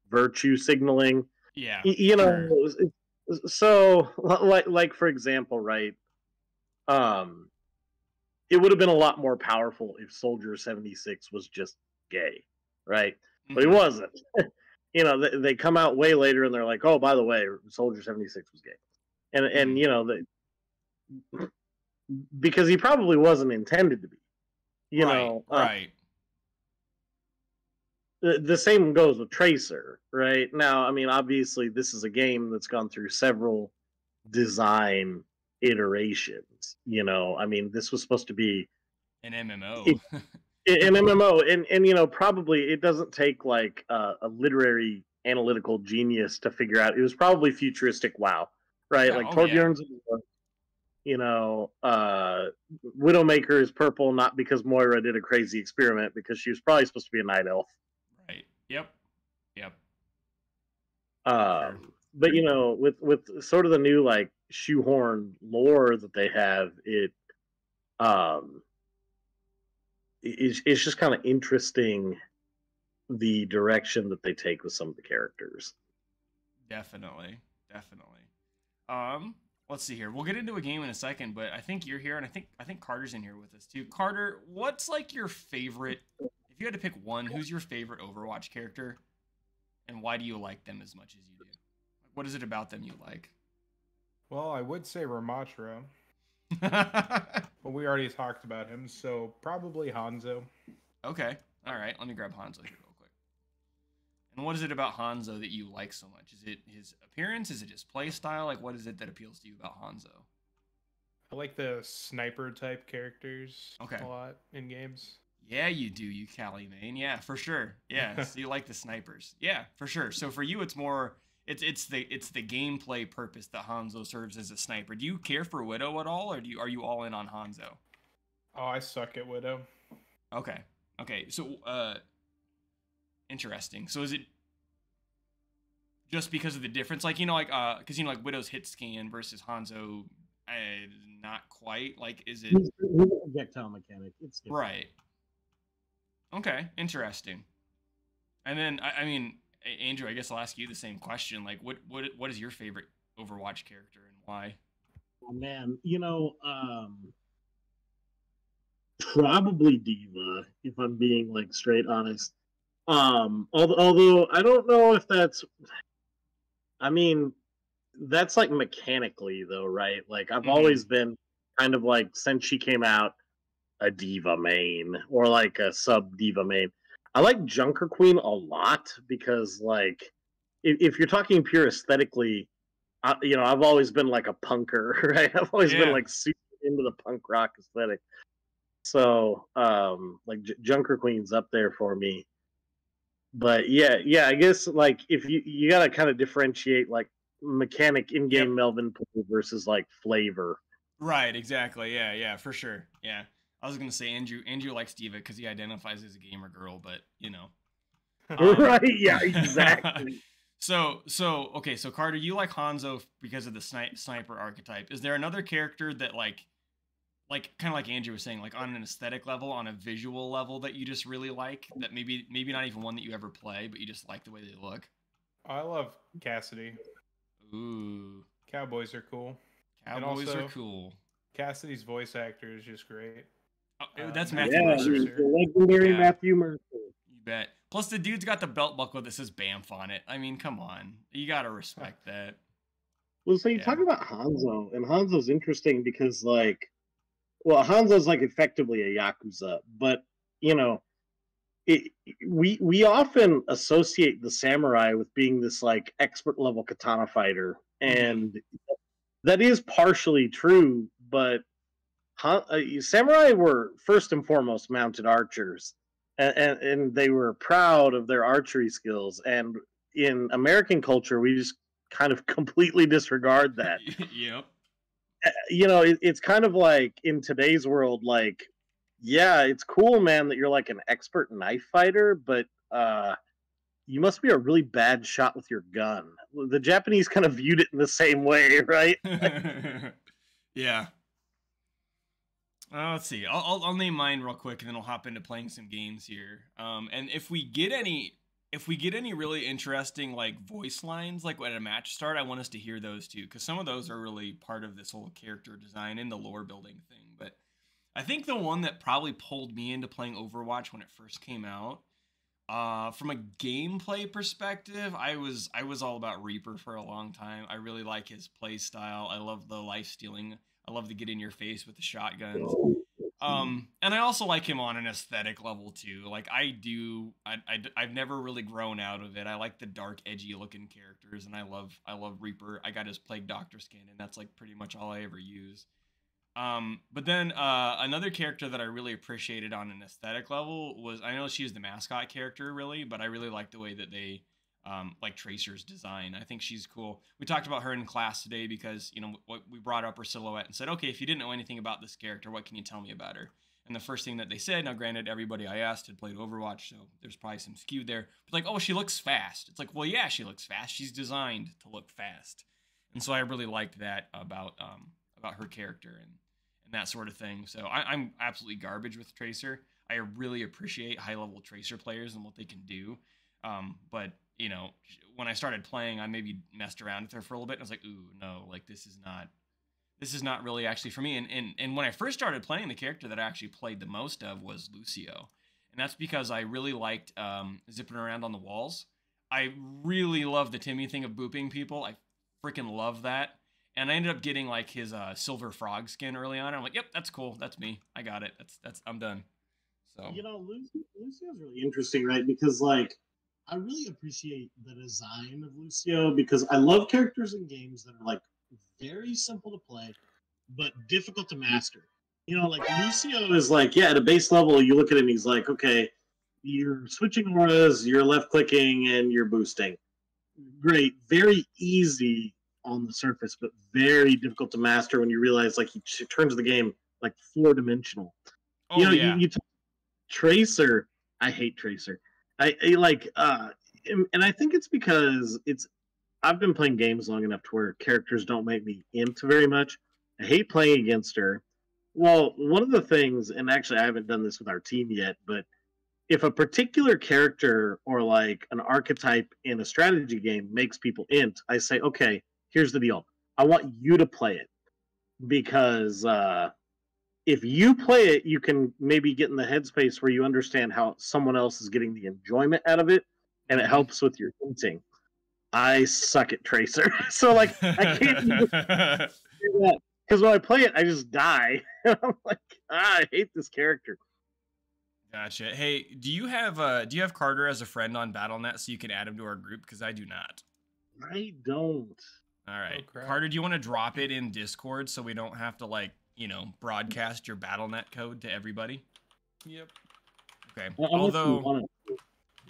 Speaker 2: virtue signaling.
Speaker 1: Yeah,
Speaker 2: You
Speaker 1: sure.
Speaker 2: know, so like for example, right? Um, it would have been a lot more powerful if Soldier 76 was just gay, right? But he
Speaker 1: Hmm.
Speaker 2: wasn't. They come out way later and they're like, oh, by the way, Soldier 76 was gay. And
Speaker 1: Hmm.
Speaker 2: because he probably wasn't intended to be. You
Speaker 1: Right,
Speaker 2: know,
Speaker 1: right.
Speaker 2: the same goes with Tracer, right? Now, I mean, obviously, this is a game that's gone through several design iterations. I mean, this was supposed to be
Speaker 1: An MMO.
Speaker 2: an MMO, and probably it doesn't take like a literary analytical genius to figure out it was probably futuristic. WoW, right?
Speaker 1: Yeah,
Speaker 2: Like
Speaker 1: oh yeah.
Speaker 2: Torbjorn's, Widowmaker is purple not because Moira did a crazy experiment, because she was probably supposed to be a night elf.
Speaker 1: Right. Yep. Yep. For sure.
Speaker 2: But with sort of the new like shoehorn lore that they have, um, it's just kind of interesting the direction that they take with some of the characters.
Speaker 1: Definitely. Definitely. Um, let's see here. We'll get into a game in a second, but I think you're here, and I think Carter's in here with us too. Carter, what's like your favorite? If you had to pick one, who's your favorite Overwatch character, and why do you like them as much as you do? What is it about them you like?
Speaker 3: Well, I would say Ramattra, but we already talked about him, so probably Hanzo.
Speaker 1: Okay. All right. Let me grab Hanzo here real quick. And what is it about Hanzo that you like so much? Is it his appearance? Is it his play style? Like, what is it that appeals to you about Hanzo?
Speaker 3: I like the sniper type characters
Speaker 1: Okay.
Speaker 3: a lot in games.
Speaker 1: Yeah, you do, you Cali main. Yeah, for sure. Yeah, so you like the snipers. Yeah, for sure. So for you, it's more it's the gameplay purpose that Hanzo serves as a sniper. Do you care for Widow at all, or are you all in on Hanzo?
Speaker 3: Oh, I suck at Widow.
Speaker 1: Okay, okay. So interesting. So is it just because of the difference? Like because like Widow's hit scan versus Hanzo, uh, not quite. Like, is it
Speaker 2: He's a projectile mechanic. It's different.
Speaker 1: right? Okay, interesting. And then I mean, Andrew, I guess I'll ask you the same question. Like, what is your favorite Overwatch character and why?
Speaker 2: Oh man, probably Diva, if I'm being like straight honest. Although I don't know if that's. I mean, that's like mechanically though, right? Like I've
Speaker 1: Mm-hmm.
Speaker 2: always been kind of like, since she came out, a diva main, or like a sub diva main. I like Junker Queen a lot because like if you're talking pure aesthetically, I've always been like a punker, right? I've always been
Speaker 1: Yeah.
Speaker 2: like super into the punk rock aesthetic. So like Junker Queen's up there for me. But yeah, I guess like if you gotta kind of differentiate like mechanic
Speaker 1: Yep.
Speaker 2: in-game Melvin play versus like flavor.
Speaker 1: Right. Exactly. Yeah. Yeah. For sure. Yeah. I was gonna say Andrew likes Diva because he identifies as a gamer girl, but you know. Um.
Speaker 2: Right? Yeah, exactly.
Speaker 1: so okay. So Carter, you like Hanzo because of the sniper archetype. Is there another character that like kind of like Andrew was saying, like on an aesthetic level, on a visual level that you just really like, that maybe not even one that you ever play, but you just like the way they look?
Speaker 3: I love Cassidy.
Speaker 1: Ooh,
Speaker 3: Cowboys are cool. And
Speaker 1: cowboys are
Speaker 3: also,
Speaker 1: cool.
Speaker 3: Cassidy's voice actor is just great.
Speaker 1: That's Matthew
Speaker 3: Matthew
Speaker 2: Yeah,
Speaker 1: Mercer.
Speaker 3: Mercer.
Speaker 2: the legendary
Speaker 1: Yeah,
Speaker 2: Matthew Mercer.
Speaker 1: you bet. Plus the dude's got the belt buckle that says Bamf on it. I mean, come on, you gotta respect that.
Speaker 2: Well, so you
Speaker 1: Yeah.
Speaker 2: talk about Hanzo, and Hanzo's interesting because like, well, Hanzo's like effectively a yakuza, but you know, it, we often associate the samurai with being this like expert level katana fighter,
Speaker 1: Mm-hmm.
Speaker 2: and that is partially true. But samurai were first and foremost mounted archers, and they were proud of their archery skills. And in American culture, we just kind of completely disregard that.
Speaker 1: Yep.
Speaker 2: It's kind of like in today's world, like, yeah, it's cool, man, that you're like an expert knife fighter, but you must be a really bad shot with your gun. The Japanese kind of viewed it in the same way, right?
Speaker 1: Yeah. Let's see. I'll name mine real quick, and then I'll hop into playing some games here. And if we get any really interesting like voice lines like at a match start, I want us to hear those too, because some of those are really part of this whole character design and the lore building thing. But I think the one that probably pulled me into playing Overwatch when it first came out, from a gameplay perspective, I was all about Reaper for a long time. I really like his play style. I love the life stealing. I love to get in your face with the shotguns. And I also like him on an aesthetic level too. Like I've never really grown out of it. I like the dark, edgy looking characters, and I love Reaper. I got his Plague Doctor skin, and that's like pretty much all I ever use. But then another character that I really appreciated on an aesthetic level was, I know she's the mascot character really, but I really like the way that they like Tracer's design. I think she's cool. We talked about her in class today because, you know, we brought up her silhouette and said, okay, if you didn't know anything about this character, what can you tell me about her? And the first thing that they said, now granted, everybody I asked had played Overwatch, so there's probably some skew there, but like, oh, she looks fast. It's like, well, yeah, she looks fast. She's designed to look fast. And so I really liked that about her character and that sort of thing. So I'm absolutely garbage with Tracer. I really appreciate high-level Tracer players and what they can do. But, you know, when I started playing, I maybe messed around with her for a little bit, and I was like, ooh, no, like, this is not really actually for me. And when I first started playing, the character that I actually played the most of was Lucio. And that's because I really liked zipping around on the walls. I really love the Timmy thing of booping people. I freaking love that. And I ended up getting like his silver frog skin early on. I'm like, yep, that's cool. That's me. I got it. I'm done. So,
Speaker 2: you know, Lucio's really interesting, right? Because like I really appreciate the design of Lucio, because I love characters in games that are like very simple to play but difficult to master. You know, like Lucio is like, yeah, at a base level, you look at him, he's like, okay, you're switching auras, you're left clicking, and you're boosting. Great, very easy on the surface, but very difficult to master when you realize like he turns the game like 4-dimensional.
Speaker 1: oh
Speaker 2: You know,
Speaker 1: yeah.
Speaker 2: you Tracer. I hate Tracer. I like, and I think it's because I've been playing games long enough to where characters don't make me into very much. I hate playing against her. Well, one of the things, and actually I haven't done this with our team yet, but if a particular character or like an archetype in a strategy game makes people int, I say, okay, here's the deal. I want you to play it, because if you play it, you can maybe get in the headspace where you understand how someone else is getting the enjoyment out of it, and it helps with your hinting. I suck at Tracer, so like I can't even do that, because when I play it, I just die. I'm like, I hate this character.
Speaker 1: Gotcha. Hey, do you have Carter as a friend on BattleNet so you can add him to our group? Because I do not.
Speaker 2: I don't.
Speaker 1: All right,
Speaker 3: Oh,
Speaker 1: Carter, do you want to drop it in Discord so we don't have to like, you know, broadcast your BattleNet code to everybody?
Speaker 3: Yep.
Speaker 1: Okay.
Speaker 2: Unless
Speaker 1: Although,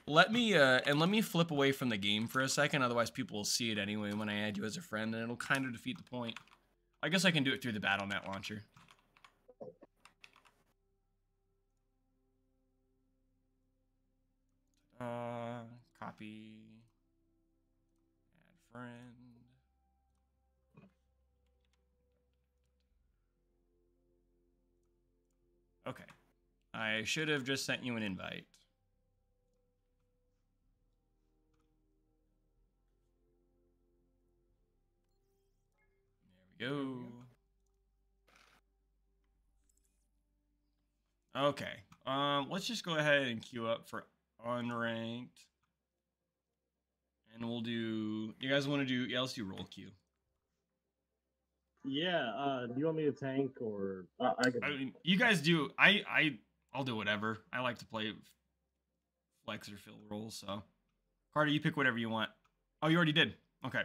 Speaker 1: let me flip away from the game for a second. Otherwise, people will see it anyway when I add you as a friend, and it'll kind of defeat the point. I guess I can do it through the BattleNet launcher. Copy. Add friend. Okay. I should have just sent you an invite. There we go. Okay. Let's just go ahead and queue up for unranked. And we'll do, you guys want to do, yeah, let's do roll queue.
Speaker 2: Yeah, do you want me to tank or I
Speaker 1: mean, you guys do, I'll do whatever. I like to play flex or fill roles, so. Carter, you pick whatever you want. Oh, you already did. Okay.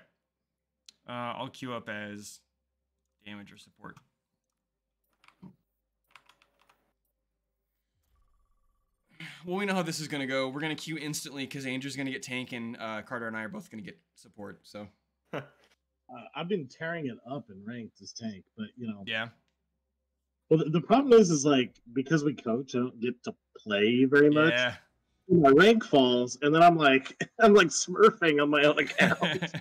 Speaker 1: I'll queue up as damage or support. Well, we know how this is going to go. We're going to queue instantly because Andrew's going to get tank and Carter and I are both going to get support, so.
Speaker 2: I've been tearing it up in ranked as tank, but you know.
Speaker 1: Yeah.
Speaker 2: Well, the problem is like, because we coach, I don't get to play very much.
Speaker 1: Yeah.
Speaker 2: My rank falls, and then I'm like smurfing on my own account.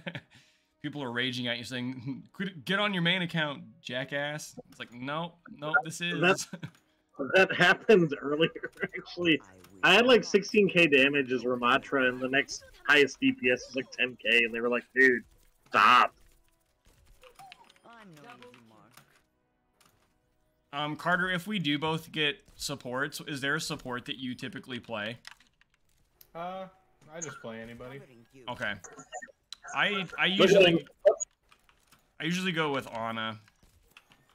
Speaker 1: People are raging at you saying, "Get on your main account, jackass." It's like, no, this is.
Speaker 2: That happened earlier, actually. I had like 16k damage as Ramattra, and the next highest DPS was like 10k, and they were like, dude, stop.
Speaker 1: Carter, if we do both get supports, is there a support that you typically play?
Speaker 3: I just play anybody.
Speaker 1: Okay. I usually go with Ana,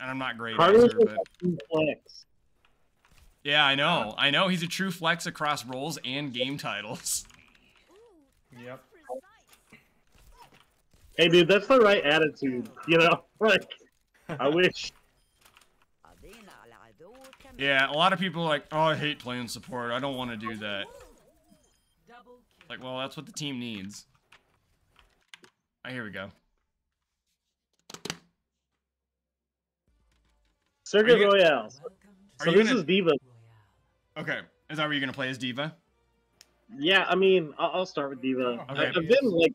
Speaker 1: and I'm not great at her, but
Speaker 2: flex.
Speaker 1: yeah, I know. He's a true flex across roles and game titles.
Speaker 3: Yep.
Speaker 2: Hey, dude, that's the right attitude. You know, like I wish.
Speaker 1: Yeah, a lot of people are like, oh, I hate playing support. I don't want to do that. Like, well, that's what the team needs. Here we go.
Speaker 2: Circuit Royale. So this is D.Va.
Speaker 1: Okay, is that where you're gonna play as D.Va?
Speaker 2: Yeah, I mean, I'll start with D.Va.
Speaker 1: Okay.
Speaker 2: I've been like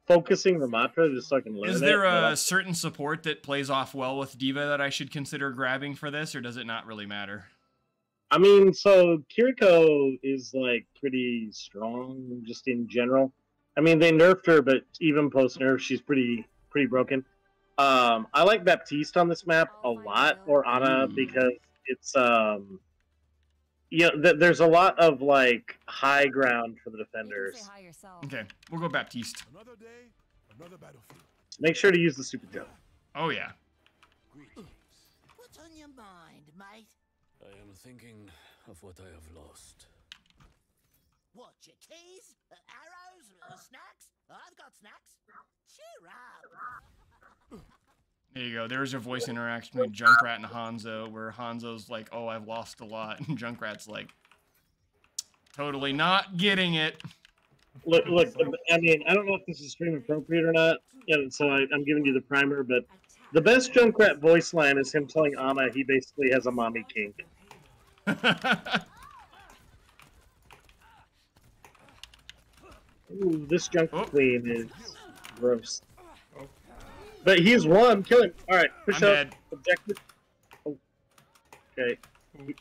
Speaker 2: focusing Ramattra just so I can learn.
Speaker 1: Is there a certain support that plays off well with D.Va that I should consider grabbing for this, or does it not really matter?
Speaker 2: I mean, so Kiriko is like pretty strong just in general. I mean, they nerfed her, but even post nerf, she's pretty broken. I like Baptiste on this map a lot, or Ana, because it's there's a lot of like high ground for the defenders.
Speaker 1: Okay, we'll go Baptiste.
Speaker 4: Another day, another battlefield.
Speaker 2: Make sure to use the super jump.
Speaker 1: Oh yeah.
Speaker 5: What's on your mind, mate?
Speaker 4: I am thinking of what I have lost.
Speaker 5: What, your keys? Arrows? Snacks? I've got snacks. Cheer up.
Speaker 1: There you go. There's a voice interaction between Junkrat and Hanzo, where Hanzo's like, oh, I've lost a lot, and Junkrat's like, totally not getting it.
Speaker 2: Look, I mean, I don't know if this is stream appropriate or not, so I'm giving you the primer, but the best Junkrat voice line is him telling Ana he basically has a mommy kink. Ooh, this Junkrat queen is gross. But he's won. Kill him. All right, push
Speaker 1: I'm
Speaker 2: up.
Speaker 1: dead.
Speaker 2: Objective. Oh. Okay.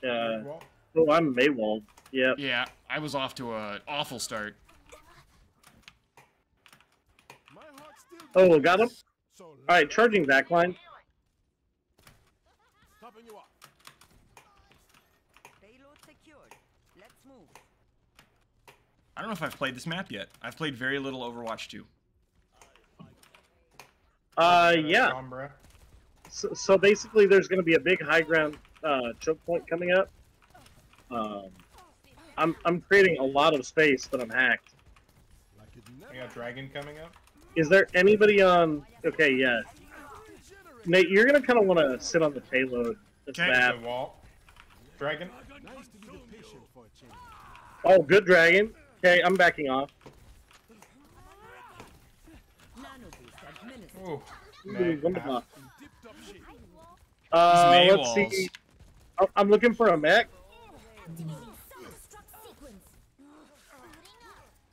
Speaker 2: Oh, I'm Maywald. Yeah.
Speaker 1: Yeah, I was off to an awful start.
Speaker 2: Oh, got him. All right, charging backline.
Speaker 4: Topping you up.
Speaker 6: Payload secured. Let's move.
Speaker 1: I don't know if I've played this map yet. I've played very little Overwatch 2.
Speaker 2: Yeah. So basically, there's going to be a big high ground choke point coming up. I'm creating a lot of space, but I'm hacked.
Speaker 3: I got Dragon coming up.
Speaker 2: Is there anybody on? Okay, yeah. Nate, you're going to kind of want to sit on the payload. That's bad.
Speaker 3: The wall. Dragon.
Speaker 2: Oh, good dragon. Okay, I'm backing off.
Speaker 3: Ooh.
Speaker 2: Ooh, wonderful.
Speaker 1: May
Speaker 2: Let's
Speaker 1: walls.
Speaker 2: see. I'm looking for a mech.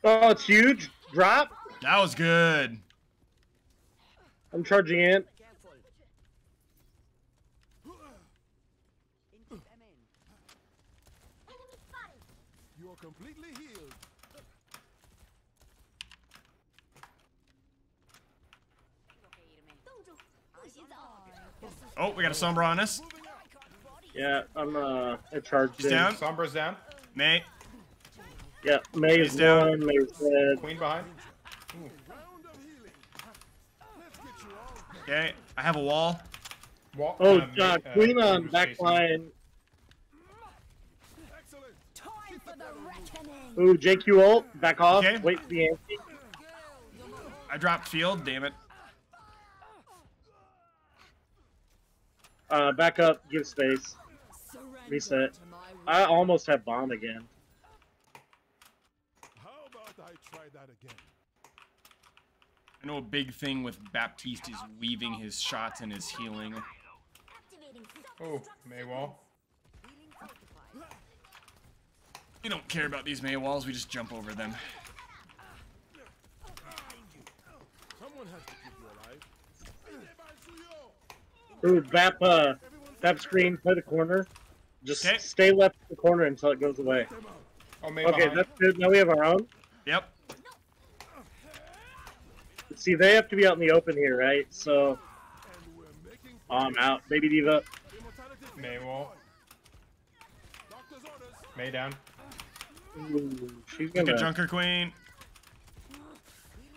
Speaker 2: Oh, it's huge. Drop.
Speaker 1: That was good.
Speaker 2: I'm charging in.
Speaker 4: You are completely healed.
Speaker 1: Oh, we got a Sombra on us.
Speaker 2: Yeah, I'm charged
Speaker 1: He's
Speaker 2: in.
Speaker 1: down.
Speaker 3: Sombra's down.
Speaker 1: May.
Speaker 2: Yeah, May's
Speaker 1: He's down.
Speaker 2: one. May's dead.
Speaker 3: Queen behind.
Speaker 1: Okay, I have a wall.
Speaker 3: Wall.
Speaker 2: Oh,
Speaker 3: May-
Speaker 2: Queen on
Speaker 3: who's
Speaker 2: back
Speaker 3: chasing?
Speaker 2: line.
Speaker 5: Time for the reckoning.
Speaker 2: Ooh, JQ ult. Back off.
Speaker 1: Okay.
Speaker 2: Wait for the anti.
Speaker 1: I dropped field, damn it.
Speaker 2: Back up. Give space.
Speaker 5: Surrender
Speaker 2: Reset.
Speaker 5: to my
Speaker 2: I almost have bomb again.
Speaker 4: How about I try that again?
Speaker 1: I know a big thing with Baptiste is weaving his shots and his healing.
Speaker 3: Oh, Maywall.
Speaker 1: We don't care about these May walls, we just jump over them.
Speaker 2: Ooh, Vap screen, play the corner. Just
Speaker 1: Okay.
Speaker 2: stay left of the corner until it goes away.
Speaker 3: Oh, May
Speaker 2: Okay,
Speaker 3: behind.
Speaker 2: that's good. Now we have our own.
Speaker 1: Yep.
Speaker 2: See, they have to be out in the open here, right? So, I'm out. Baby Diva.
Speaker 3: May wall. May down.
Speaker 2: Ooh, she's
Speaker 1: Look
Speaker 2: gonna.
Speaker 1: at Junker Queen.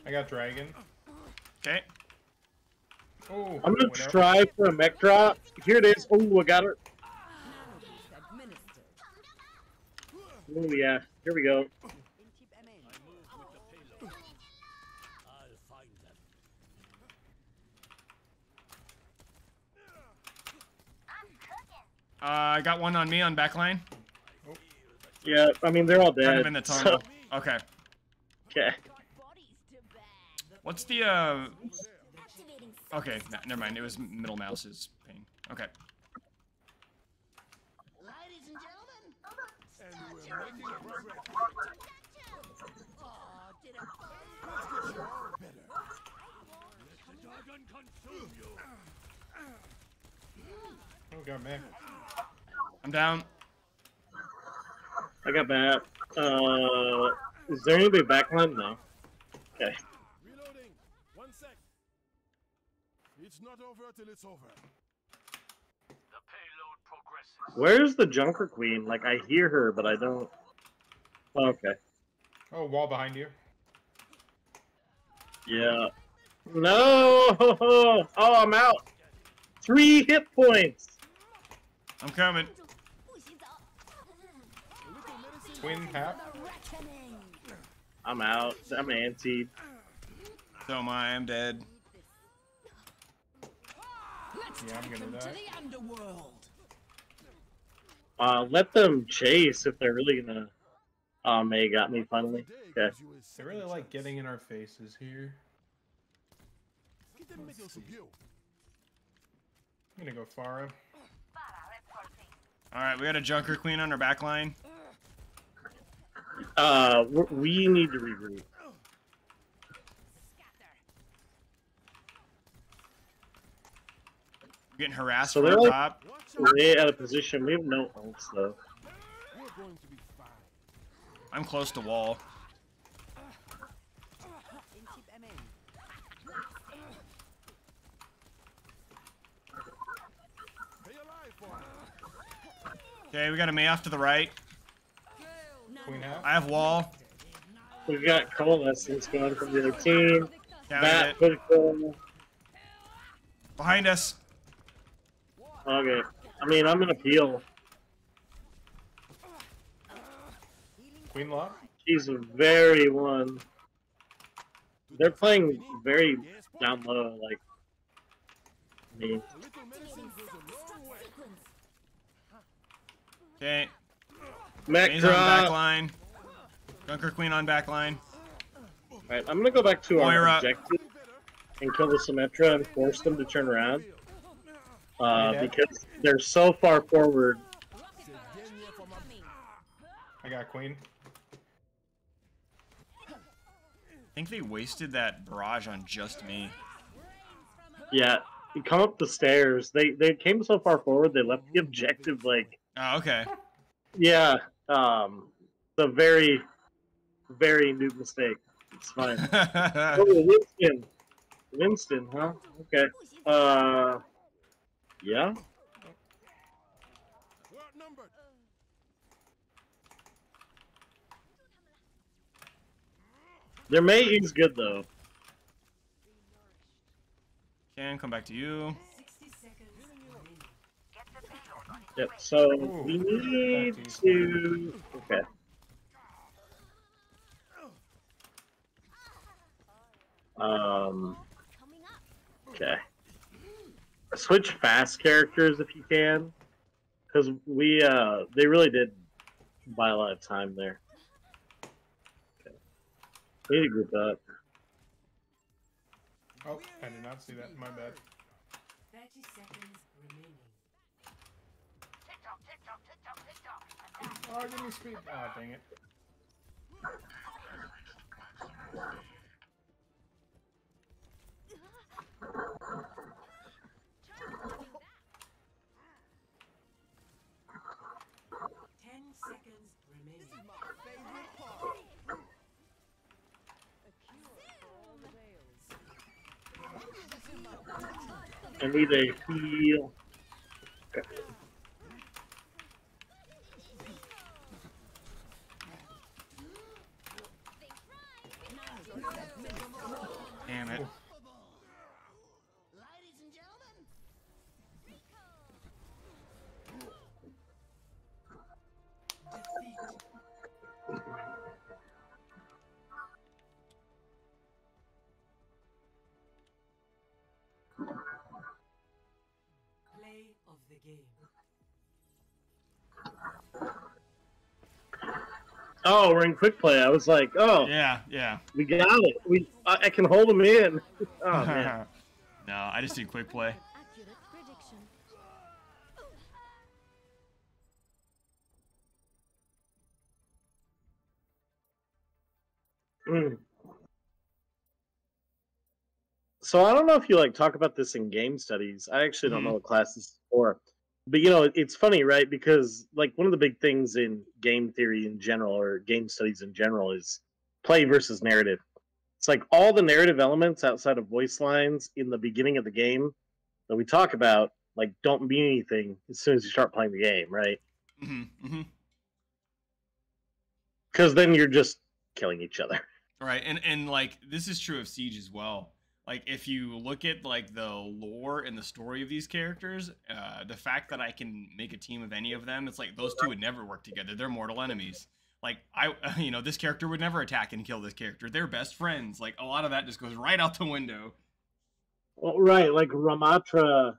Speaker 3: I got dragon.
Speaker 1: Okay.
Speaker 3: Oh,
Speaker 2: I'm gonna
Speaker 3: went up.
Speaker 2: try for a mech drop. Here it is. Oh, I got her. Oh yeah. Here we go.
Speaker 1: I got one on me on backline.
Speaker 2: Yeah, I mean they're all dead.
Speaker 1: Kind of in the tunnel. Okay.
Speaker 2: Okay.
Speaker 1: What's the Okay, never mind. It was middle mouse's pain. Okay.
Speaker 5: Ladies and gentlemen, oh, did
Speaker 3: Oh, got May.
Speaker 1: I'm down.
Speaker 2: I got that. Is there anybody backline? No. Okay.
Speaker 7: Reloading. 1 sec. It's not over till it's over.
Speaker 4: The payload progresses.
Speaker 2: Where's the Junker Queen? Like I hear her, but I don't. Oh, okay.
Speaker 3: Oh, wall behind you.
Speaker 2: Yeah. No! Oh, I'm out. 3 hit points.
Speaker 1: I'm coming.
Speaker 3: Queen half.
Speaker 2: I'm out. I'm anti.
Speaker 1: So am I. I'm dead.
Speaker 3: Yeah, I'm gonna die.
Speaker 2: Let them chase if they're really gonna. Oh, May got me finally. Okay.
Speaker 3: They really like getting in our faces here. I'm gonna go Pharah.
Speaker 1: Alright, we got a Junker Queen on our backline.
Speaker 2: We need to regroup.
Speaker 1: Getting harassed
Speaker 2: So
Speaker 1: from
Speaker 2: they're
Speaker 1: the
Speaker 2: like-
Speaker 1: top.
Speaker 2: Way out of position. We have no ults though.
Speaker 7: We're going to be fine.
Speaker 1: I'm close to wall.
Speaker 7: Stay alive for me.
Speaker 1: Okay, we got a May off to the right.
Speaker 3: Queen half.
Speaker 1: I have wall.
Speaker 2: We've got coalescence going from the other team.
Speaker 1: Counted
Speaker 2: That
Speaker 1: it.
Speaker 2: critical.
Speaker 1: Behind us.
Speaker 2: Okay. I mean, I'm gonna peel.
Speaker 3: Queen lock.
Speaker 2: She's a very one. They're playing very down low, like. I mean,
Speaker 7: A little medicine goes a long way.
Speaker 1: Okay.
Speaker 2: mech
Speaker 1: May's on
Speaker 2: drop.
Speaker 1: backline. Junker Queen on backline.
Speaker 2: Alright, I'm gonna go back to our
Speaker 1: Moira.
Speaker 2: objective and kill the Symmetra and force them to turn around. Because they're so far forward.
Speaker 3: I got Queen.
Speaker 1: I think they wasted that barrage on just me.
Speaker 2: Yeah, you come up the stairs. They came so far forward, they left the objective, like,
Speaker 1: Oh, okay.
Speaker 2: yeah, the very, very new mistake. It's fine. Oh, Winston. Winston, huh? Okay. Yeah?
Speaker 7: We're outnumbered.
Speaker 2: Their May is good, though.
Speaker 1: Can come back to you.
Speaker 2: Yep, so
Speaker 3: Ooh.
Speaker 2: we need to... Okay. Okay. Switch fast characters if you can. Because they really did buy a lot of time there. Okay. We need to group up.
Speaker 3: Oh, I did not see that. My bad.
Speaker 5: 30 seconds remaining.
Speaker 3: Oh, give me speed. Ah, dang it.
Speaker 2: I need a heal. Okay.
Speaker 1: Damn it.
Speaker 5: Ladies and gentlemen,
Speaker 6: Play of the game.
Speaker 2: Oh, we're in quick play. I was like, oh,
Speaker 1: Yeah, yeah.
Speaker 2: we got it. I can hold him in. Oh man.
Speaker 1: No, I just do quick play.
Speaker 8: Accurate prediction.
Speaker 2: Mm. So I don't know if you like talk about this in game studies. I actually don't know what class this is for. But you know, it's funny, right? Because like one of the big things in game theory in general or game studies in general is play versus narrative. It's like all the narrative elements outside of voice lines in the beginning of the game that we talk about, like don't mean anything as soon as you start playing the game, right? Because then you're just killing each other.
Speaker 1: Right, and like this is true of Siege as well. Like if you look at like the lore and the story of these characters, the fact that I can make a team of any of them, it's like those two would never work together. They're mortal enemies. Like this character would never attack and kill this character. They're best friends. Like a lot of that just goes right out the window.
Speaker 2: Well, right, like Ramattra.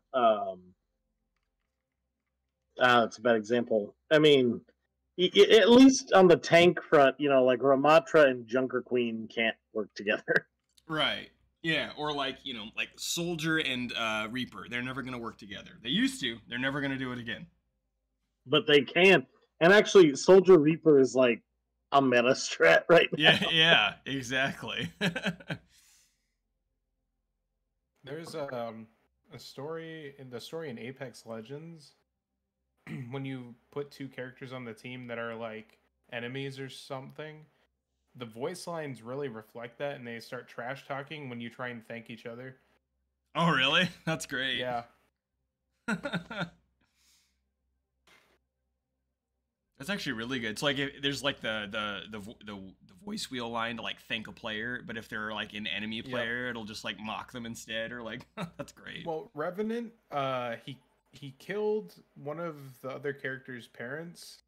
Speaker 2: It's a bad example. I mean, at least on the tank front, you know, like Ramattra and Junker Queen can't work together.
Speaker 1: Right. Yeah, or like, like Soldier and Reaper. They're never going to work together. They used to. They're never going to do it again.
Speaker 2: But they can. And actually, Soldier Reaper is like a meta strat right now.
Speaker 1: Yeah, exactly.
Speaker 3: There's a story in Apex Legends when you put two characters on the team that are like enemies or something, the voice lines really reflect that, and they start trash talking when you try and thank each other.
Speaker 1: Oh, really? That's great.
Speaker 3: Yeah.
Speaker 1: That's actually really good. It's like there's like the voice wheel line to like thank a player, but if they're like an enemy player, it'll just like mock them instead, or like that's great.
Speaker 3: Well, Revenant, he killed one of the other character's parents,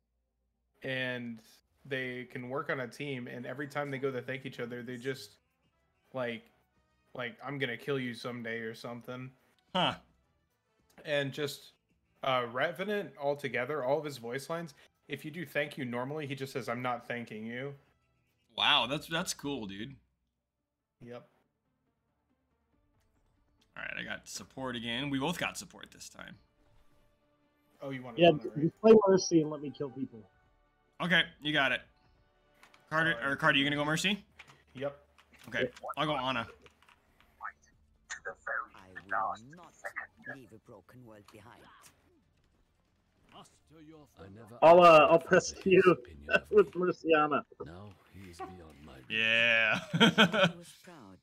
Speaker 3: and they can work on a team, and every time they go to thank each other, they just like I'm gonna kill you someday or something.
Speaker 1: Huh.
Speaker 3: And just Revenant altogether, all of his voice lines, if you do thank you normally, he just says, I'm not thanking you.
Speaker 1: Wow, that's cool, dude.
Speaker 3: Yep.
Speaker 1: All right, I got support again. We both got support this time.
Speaker 3: Oh, you want
Speaker 2: Yeah,
Speaker 3: to right?
Speaker 2: just play Mercy and let me kill people.
Speaker 1: Okay, you got it. Carter, or Carter, you gonna go Mercy?
Speaker 3: Yep.
Speaker 1: Okay, I'll go Ana.
Speaker 6: I will not leave a broken world behind.
Speaker 4: Master your I
Speaker 2: I'll press you with Merciana.
Speaker 4: Now he is beyond my
Speaker 1: Yeah.
Speaker 6: I was proud.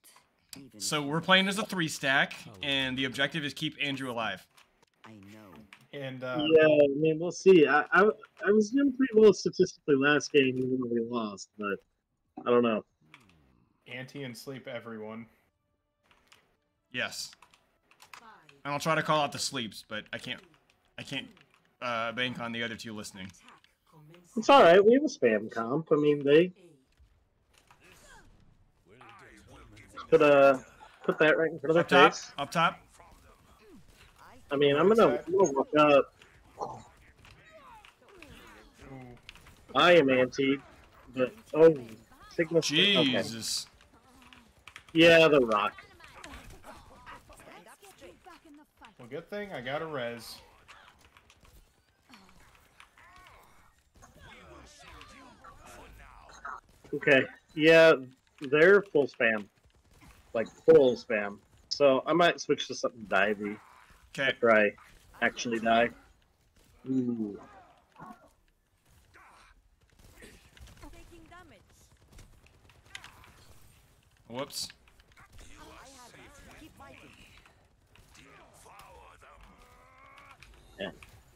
Speaker 6: Even
Speaker 1: So we're playing as a 3-stack, and the objective is keep Andrew alive.
Speaker 6: I know.
Speaker 3: And
Speaker 2: Yeah, I mean, we'll see. I was doing pretty well statistically last game, even though we lost, but I don't know.
Speaker 3: anti and sleep everyone.
Speaker 1: Yes. And I'll try to call out the sleeps, but I can't bank on the other two listening.
Speaker 2: It's all right. We have a spam comp. I mean, they could put that right in front of their
Speaker 1: Up top,
Speaker 2: face.
Speaker 1: up top.
Speaker 2: I mean, I'm gonna look up. I am anti, but Sigma. Okay.
Speaker 1: Jesus.
Speaker 2: Yeah, the rock.
Speaker 3: Well, good thing I got a res.
Speaker 2: Okay. Yeah, they're full spam. Like, full spam. So, I might switch to something divey.
Speaker 1: Okay.
Speaker 2: After I actually die. Ooh.
Speaker 6: Taking damage.
Speaker 1: Whoops.
Speaker 6: Keep fighting.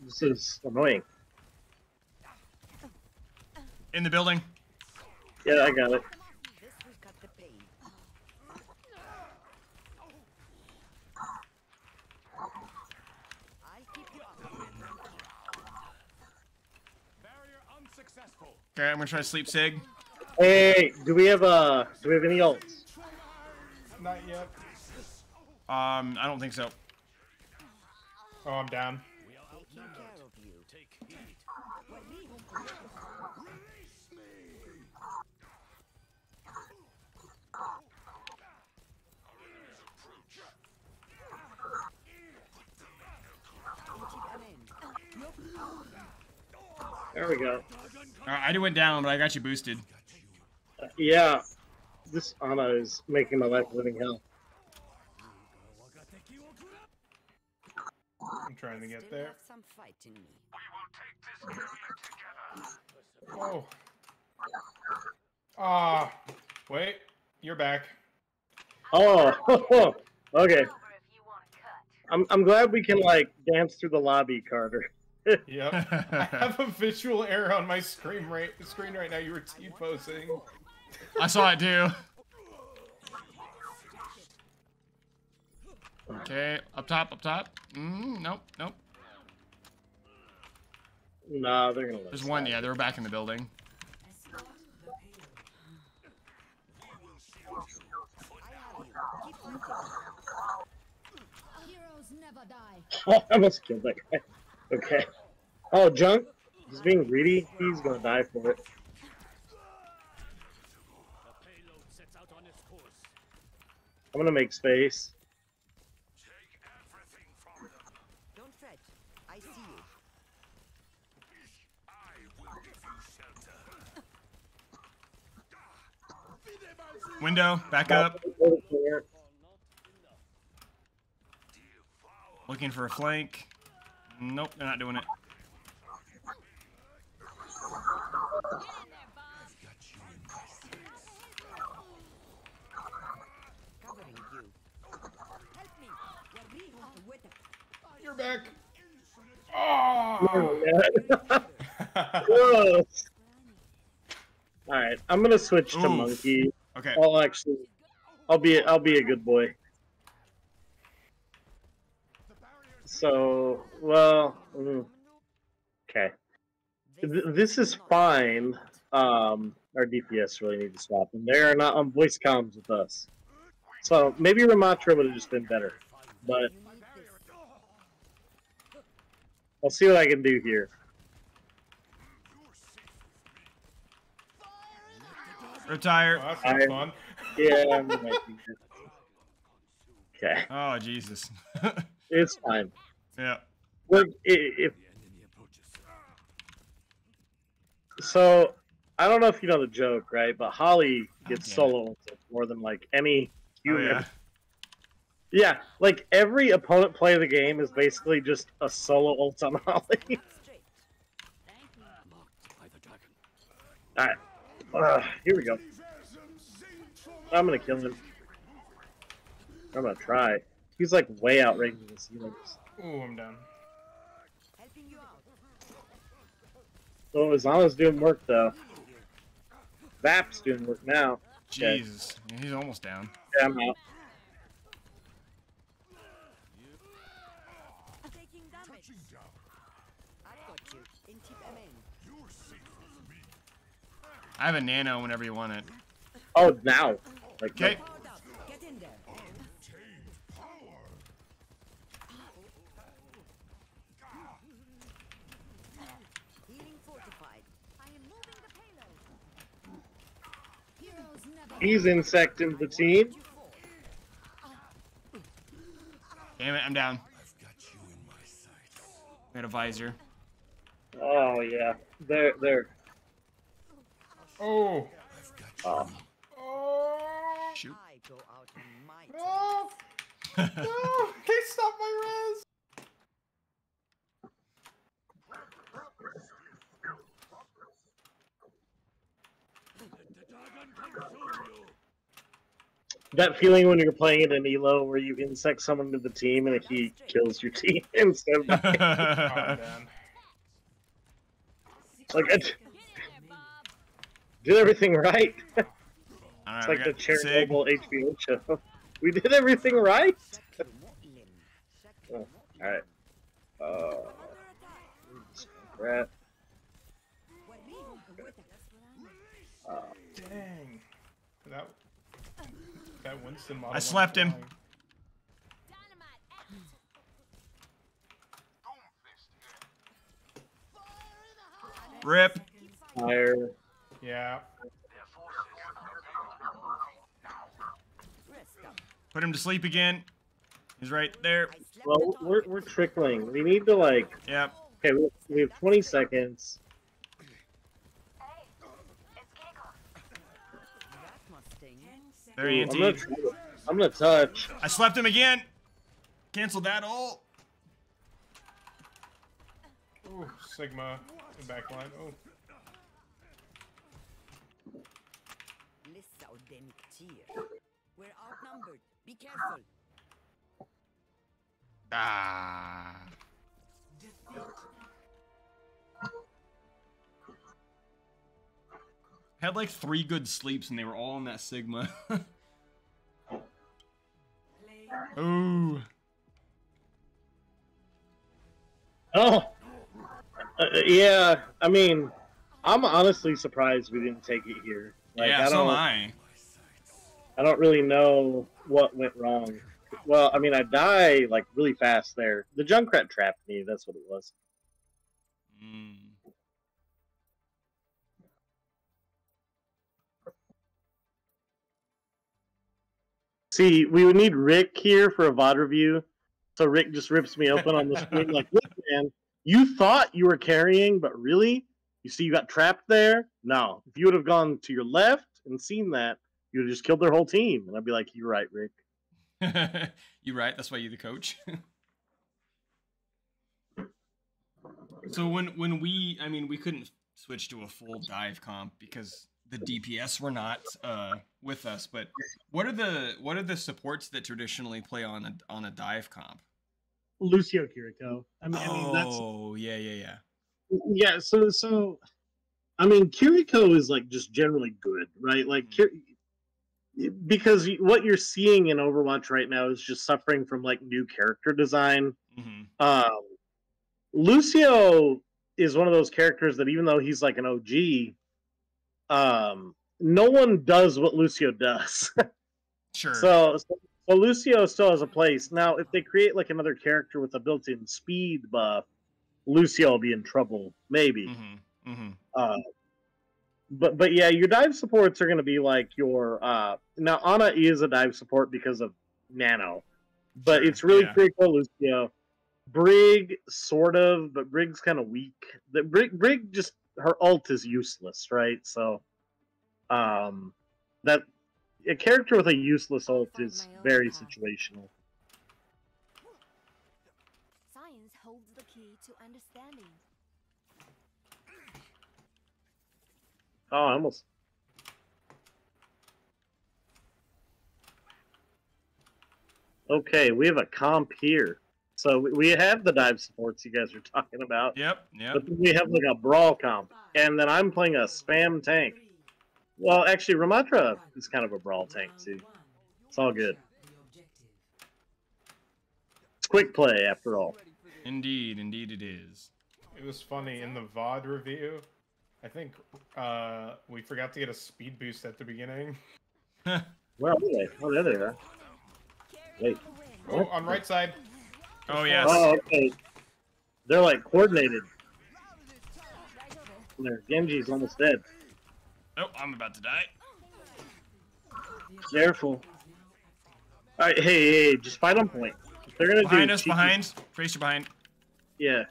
Speaker 2: This is annoying.
Speaker 1: In the building.
Speaker 2: Yeah, I got it.
Speaker 6: This will cut the pain. I'll keep you up.
Speaker 7: Barrier unsuccessful.
Speaker 1: Okay, I'm gonna try to sleep Sig.
Speaker 2: Hey, do we have any ults?
Speaker 3: Not yet.
Speaker 1: I don't think so.
Speaker 3: Oh, I'm down.
Speaker 6: Taking care of you.
Speaker 4: Take heed.
Speaker 2: There we go.
Speaker 1: I went down, but I got you boosted.
Speaker 2: Yeah, this Ana is making my life a living hell.
Speaker 3: I'm trying to get
Speaker 6: Still
Speaker 3: there.
Speaker 6: have some fight in me.
Speaker 3: Oh. Ah. Wait. You're back.
Speaker 2: Oh, okay. I'm glad we can like dance through the lobby, Carter.
Speaker 3: Yep. I have a visual error on my screen right now. You were T-posing.
Speaker 1: I saw it too. Okay, up top. Nope.
Speaker 2: Nah, they're gonna let
Speaker 1: There's
Speaker 2: us
Speaker 1: one,
Speaker 2: die.
Speaker 1: yeah, they were back in the building.
Speaker 5: Escort the payload.
Speaker 6: I have you. Keep fighting.
Speaker 5: Heroes never die.
Speaker 2: Oh, I almost killed that guy. Okay. Oh, Junk, he's being greedy. He's gonna die for it.
Speaker 4: The payload sets out on its course.
Speaker 2: I'm gonna make space.
Speaker 7: Take everything from them.
Speaker 6: Don't fret. I see you.
Speaker 7: I will give you shelter.
Speaker 1: Window, back up. Looking for a flank. Nope, they're not doing it.
Speaker 6: Covering you. Help me.
Speaker 3: You're back. Oh.
Speaker 2: Close. All right, I'm gonna switch to
Speaker 1: Oof.
Speaker 2: monkey.
Speaker 1: Okay.
Speaker 2: I'll be a good boy. So, well, okay. This is fine. Our DPS really need to stop them. They are not on voice comms with us. So maybe Ramattra would have just been better. But
Speaker 6: You need this.
Speaker 2: I'll see what I can do here.
Speaker 1: Retire.
Speaker 3: Oh, that's not fun.
Speaker 2: Yeah, I'm gonna do that. Okay,
Speaker 1: Oh, Jesus.
Speaker 2: it's fine.
Speaker 1: Yeah.
Speaker 2: Look, if so, I don't know if you know the joke, right? But Holly gets
Speaker 1: damn it.
Speaker 2: solo ults more than like any
Speaker 1: Oh,
Speaker 2: human.
Speaker 1: yeah.
Speaker 2: Yeah, like every opponent play of the game is basically just a solo ult on Holly.
Speaker 6: Straight.
Speaker 4: Marked by the dragon.
Speaker 2: Alright, here we go. I'm gonna kill him. I'm gonna try. He's like way outranging his healers.
Speaker 3: Ooh, I'm down.
Speaker 6: Helping you out.
Speaker 2: So Izana's doing work though. Vap's doing work now. Okay.
Speaker 1: Jesus. Yeah, he's almost down.
Speaker 2: Yeah, I'm out.
Speaker 6: Taking damage. I've got you. In tip MN.
Speaker 1: I have a nano whenever you want it.
Speaker 2: Oh, now. Like,
Speaker 1: Okay.
Speaker 6: Powered up. Get in there. Healing fortified.
Speaker 5: I am moving the payload. Heroes never
Speaker 2: he's insecting the team.
Speaker 6: You fall.
Speaker 1: Damn it, I'm down. Got a visor.
Speaker 2: Oh yeah, there.
Speaker 3: Oh.
Speaker 2: Oh,
Speaker 3: Oh.
Speaker 1: Shoot.
Speaker 6: I go out on my
Speaker 3: No. No. He stopped my res.
Speaker 2: That feeling when you're playing it in Elo where you insect someone to the team and he kills your team instead of
Speaker 3: Oh, man.
Speaker 2: like I did everything right.
Speaker 1: All
Speaker 2: It's
Speaker 1: right, we
Speaker 2: like the
Speaker 1: got Sig.
Speaker 2: Chernobyl HBO show. We did everything right. Oh, all right. Rat.
Speaker 3: Dang. That Winston model.
Speaker 1: I
Speaker 3: went
Speaker 1: slapped him.
Speaker 3: flying.
Speaker 1: Rip.
Speaker 2: Fire.
Speaker 3: Yeah.
Speaker 1: Put him to sleep again. He's right there.
Speaker 2: Well, we're trickling. We need to like.
Speaker 1: Yep.
Speaker 2: Okay, we have 20 seconds.
Speaker 1: There,
Speaker 2: Ooh,
Speaker 1: anti.
Speaker 2: I'm gonna touch.
Speaker 1: I slapped him again. Canceled that ult.
Speaker 3: Ooh, Sigma in backline. Oh.
Speaker 6: We're outnumbered. Be careful.
Speaker 1: Ah. Had like 3 good sleeps and they were all in that Sigma. Ooh.
Speaker 2: Oh. Yeah. I mean, I'm honestly surprised we didn't take it here. Like,
Speaker 1: Yeah, so am I.
Speaker 2: I don't really know what went wrong. Well, I mean, I die like really fast there. The Junkrat trapped me. That's what it was.
Speaker 1: Mm.
Speaker 2: See, we would need Rick here for a VOD review. So Rick just rips me open on the screen like, look, man, you thought you were carrying, but really? You see you got trapped there? No. If you would have gone to your left and seen that, you would have just killed their whole team. And I'd be like, you're right, Rick.
Speaker 1: You're right. That's why you're the coach. So when we, I mean, we couldn't switch to a full dive comp because the DPS were not with us. But what are the supports that traditionally play on a dive comp?
Speaker 2: Lucio Kiriko. I mean, that's
Speaker 1: yeah.
Speaker 2: So I mean, Kiriko is like just generally good, right? Like because what you're seeing in Overwatch right now is just suffering from like new character design.
Speaker 1: Mm-hmm.
Speaker 2: Lucio is one of those characters that even though he's like an OG, no one does what Lucio does.
Speaker 1: Sure.
Speaker 2: So Lucio still has a place. Now, if they create like another character with a built-in speed buff, Lucio will be in trouble, maybe.
Speaker 1: Mm-hmm. Mm-hmm.
Speaker 2: But yeah, your dive supports are going to be like your now Ana is a dive support because of Nano, but
Speaker 1: Sure,
Speaker 2: it's really
Speaker 1: yeah.
Speaker 2: critical Lucio. Brig sort of, but Brig's kind of weak. The Brig just her ult is useless, right? So that a character with a useless ult is very situational.
Speaker 5: Science holds the key to understanding.
Speaker 2: Oh, I almost. Okay, we have a comp here. So we have the dive supports you guys are talking about.
Speaker 1: Yep.
Speaker 2: But then we have like a brawl comp. And then I'm playing a spam tank. Well, actually, Ramattra is kind of a brawl tank, too. It's all good. It's quick play, after all.
Speaker 1: Indeed it is.
Speaker 3: It was funny in the VOD review. I think we forgot to get a speed boost at the beginning.
Speaker 2: Where are they? Oh, there they are. Wait.
Speaker 3: Oh, on right side.
Speaker 1: Oh yes.
Speaker 2: Oh, okay. They're like coordinated. Their Genji's almost dead.
Speaker 1: Oh, I'm about to die.
Speaker 2: Careful. Alright, hey, just fight on point. If they're gonna
Speaker 1: Behind
Speaker 2: do
Speaker 1: us,
Speaker 2: cheeky-
Speaker 1: behind. Tracer behind.
Speaker 2: Yeah.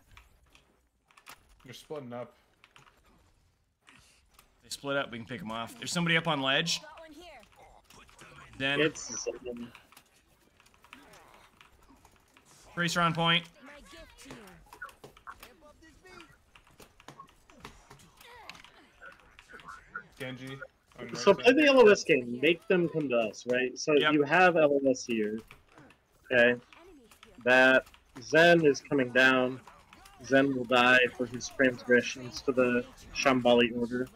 Speaker 3: They're splitting up.
Speaker 1: They split up. We can pick them off. There's somebody up on ledge.
Speaker 5: Got one here.
Speaker 1: Then
Speaker 2: It's
Speaker 1: Tracer on point.
Speaker 5: My gift to you.
Speaker 3: Genji. On right
Speaker 2: So play
Speaker 3: side.
Speaker 2: the LOS game. Make them come to us, right? So
Speaker 1: Yep.
Speaker 2: you have LOS here. Okay.
Speaker 5: Enemies here.
Speaker 2: That Zen is coming down. Zen will die for his transgressions to the Shambali order.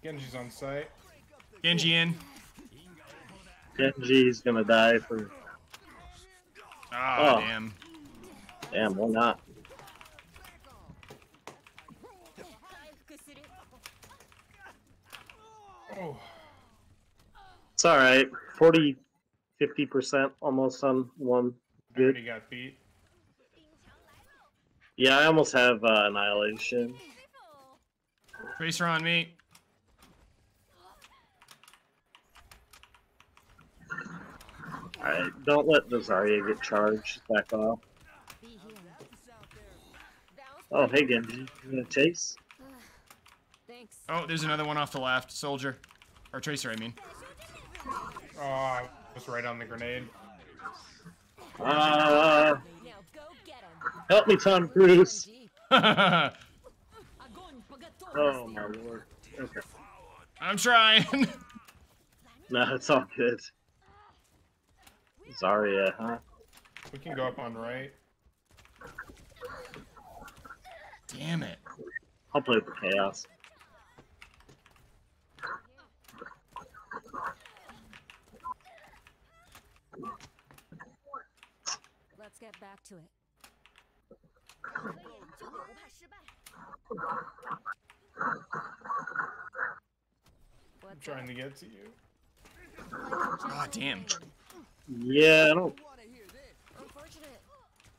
Speaker 3: Genji's on site.
Speaker 1: Genji in.
Speaker 2: Genji's gonna die for.
Speaker 1: Ah,
Speaker 2: Oh.
Speaker 1: damn.
Speaker 2: Damn, why not?
Speaker 3: Oh,
Speaker 2: It's alright. 40, 50% almost on one.
Speaker 3: I already
Speaker 2: Good.
Speaker 3: got beat.
Speaker 2: Yeah, I almost have Annihilation.
Speaker 1: Tracer on me.
Speaker 2: Alright, don't let the Zarya get charged. Back off.
Speaker 5: Be here.
Speaker 2: Oh, hey Genji. You gonna chase?
Speaker 5: Thanks.
Speaker 1: Oh, there's another one off the left. Soldier. Or Tracer, I mean.
Speaker 3: Oh, I was right on the grenade.
Speaker 5: Now go get him.
Speaker 2: Help me, Tom Cruise.
Speaker 1: I'm
Speaker 2: Oh my lord. Okay.
Speaker 1: trying.
Speaker 2: No, it's all good. Zarya, huh?
Speaker 3: We can go up on right.
Speaker 1: Damn it.
Speaker 2: I'll play with the chaos.
Speaker 5: Let's get back to it.
Speaker 3: I'm trying to get to you.
Speaker 1: Ah, damn.
Speaker 2: Yeah, I don't.
Speaker 5: Unfortunate.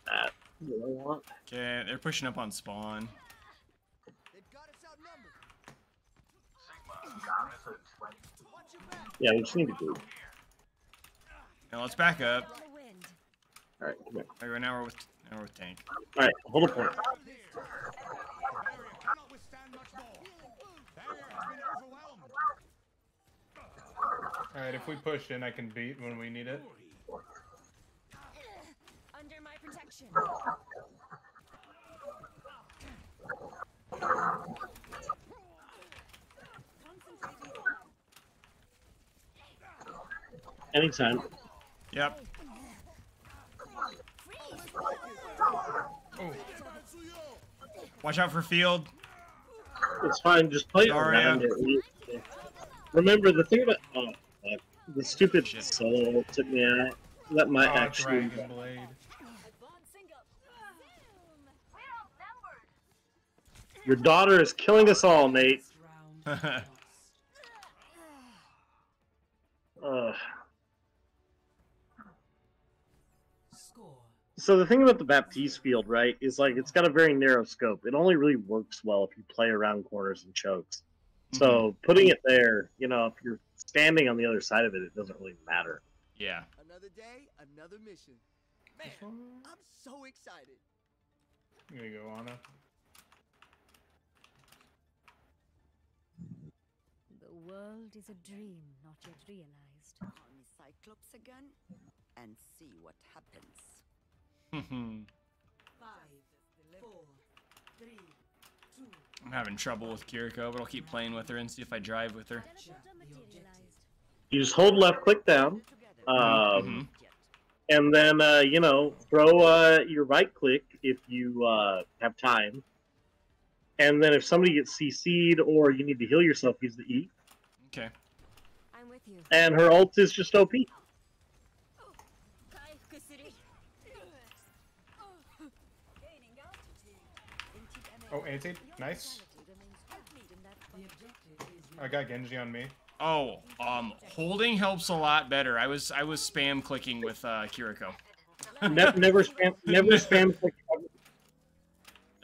Speaker 2: That what I want.
Speaker 1: Okay, they're pushing up on spawn.
Speaker 2: Yeah, we just need to do.
Speaker 1: Now let's back up.
Speaker 5: On the wind.
Speaker 2: All right, come here.
Speaker 1: Okay, now we're with tank.
Speaker 2: All right, hold a point.
Speaker 3: Alright, if we push in, I can beat when we need it.
Speaker 5: Under my protection.
Speaker 2: Anytime.
Speaker 1: Yep.
Speaker 3: Oh,
Speaker 1: Watch out for field.
Speaker 2: It's fine. Just play
Speaker 1: Zarya.
Speaker 2: around it. Remember the thing about the stupid
Speaker 1: Shit.
Speaker 2: solo took me out. That might
Speaker 3: oh
Speaker 2: actually.
Speaker 3: Dragon Blade.
Speaker 2: Your daughter is killing us all, Nate. Ugh. So the thing about the Baptiste field, right, is like it's got a very narrow scope. It only really works well if you play around corners and chokes. So putting it there, you know, if you're standing on the other side of it, it doesn't really matter.
Speaker 1: Yeah.
Speaker 6: Another day, another mission. Man, I'm so excited.
Speaker 3: I'm gonna go Ana.
Speaker 5: The world is a dream not yet realized.
Speaker 6: Call me Cyclops again and see what happens.
Speaker 8: 5, 4, 3, 2.
Speaker 1: I'm having trouble with Kiriko, but I'll keep playing with her and see if I drive with her.
Speaker 5: Teleporter materialized.
Speaker 2: You just hold left click down, and then you know, throw your right click if you have time. And then if somebody gets CC'd or you need to heal yourself, use the E.
Speaker 1: Okay.
Speaker 5: I'm with you.
Speaker 2: And her ult is just OP.
Speaker 3: Oh, anti. Nice. I got Genji on me.
Speaker 1: Oh, holding helps a lot better. I was spam clicking with Kiriko.
Speaker 2: Never spam click.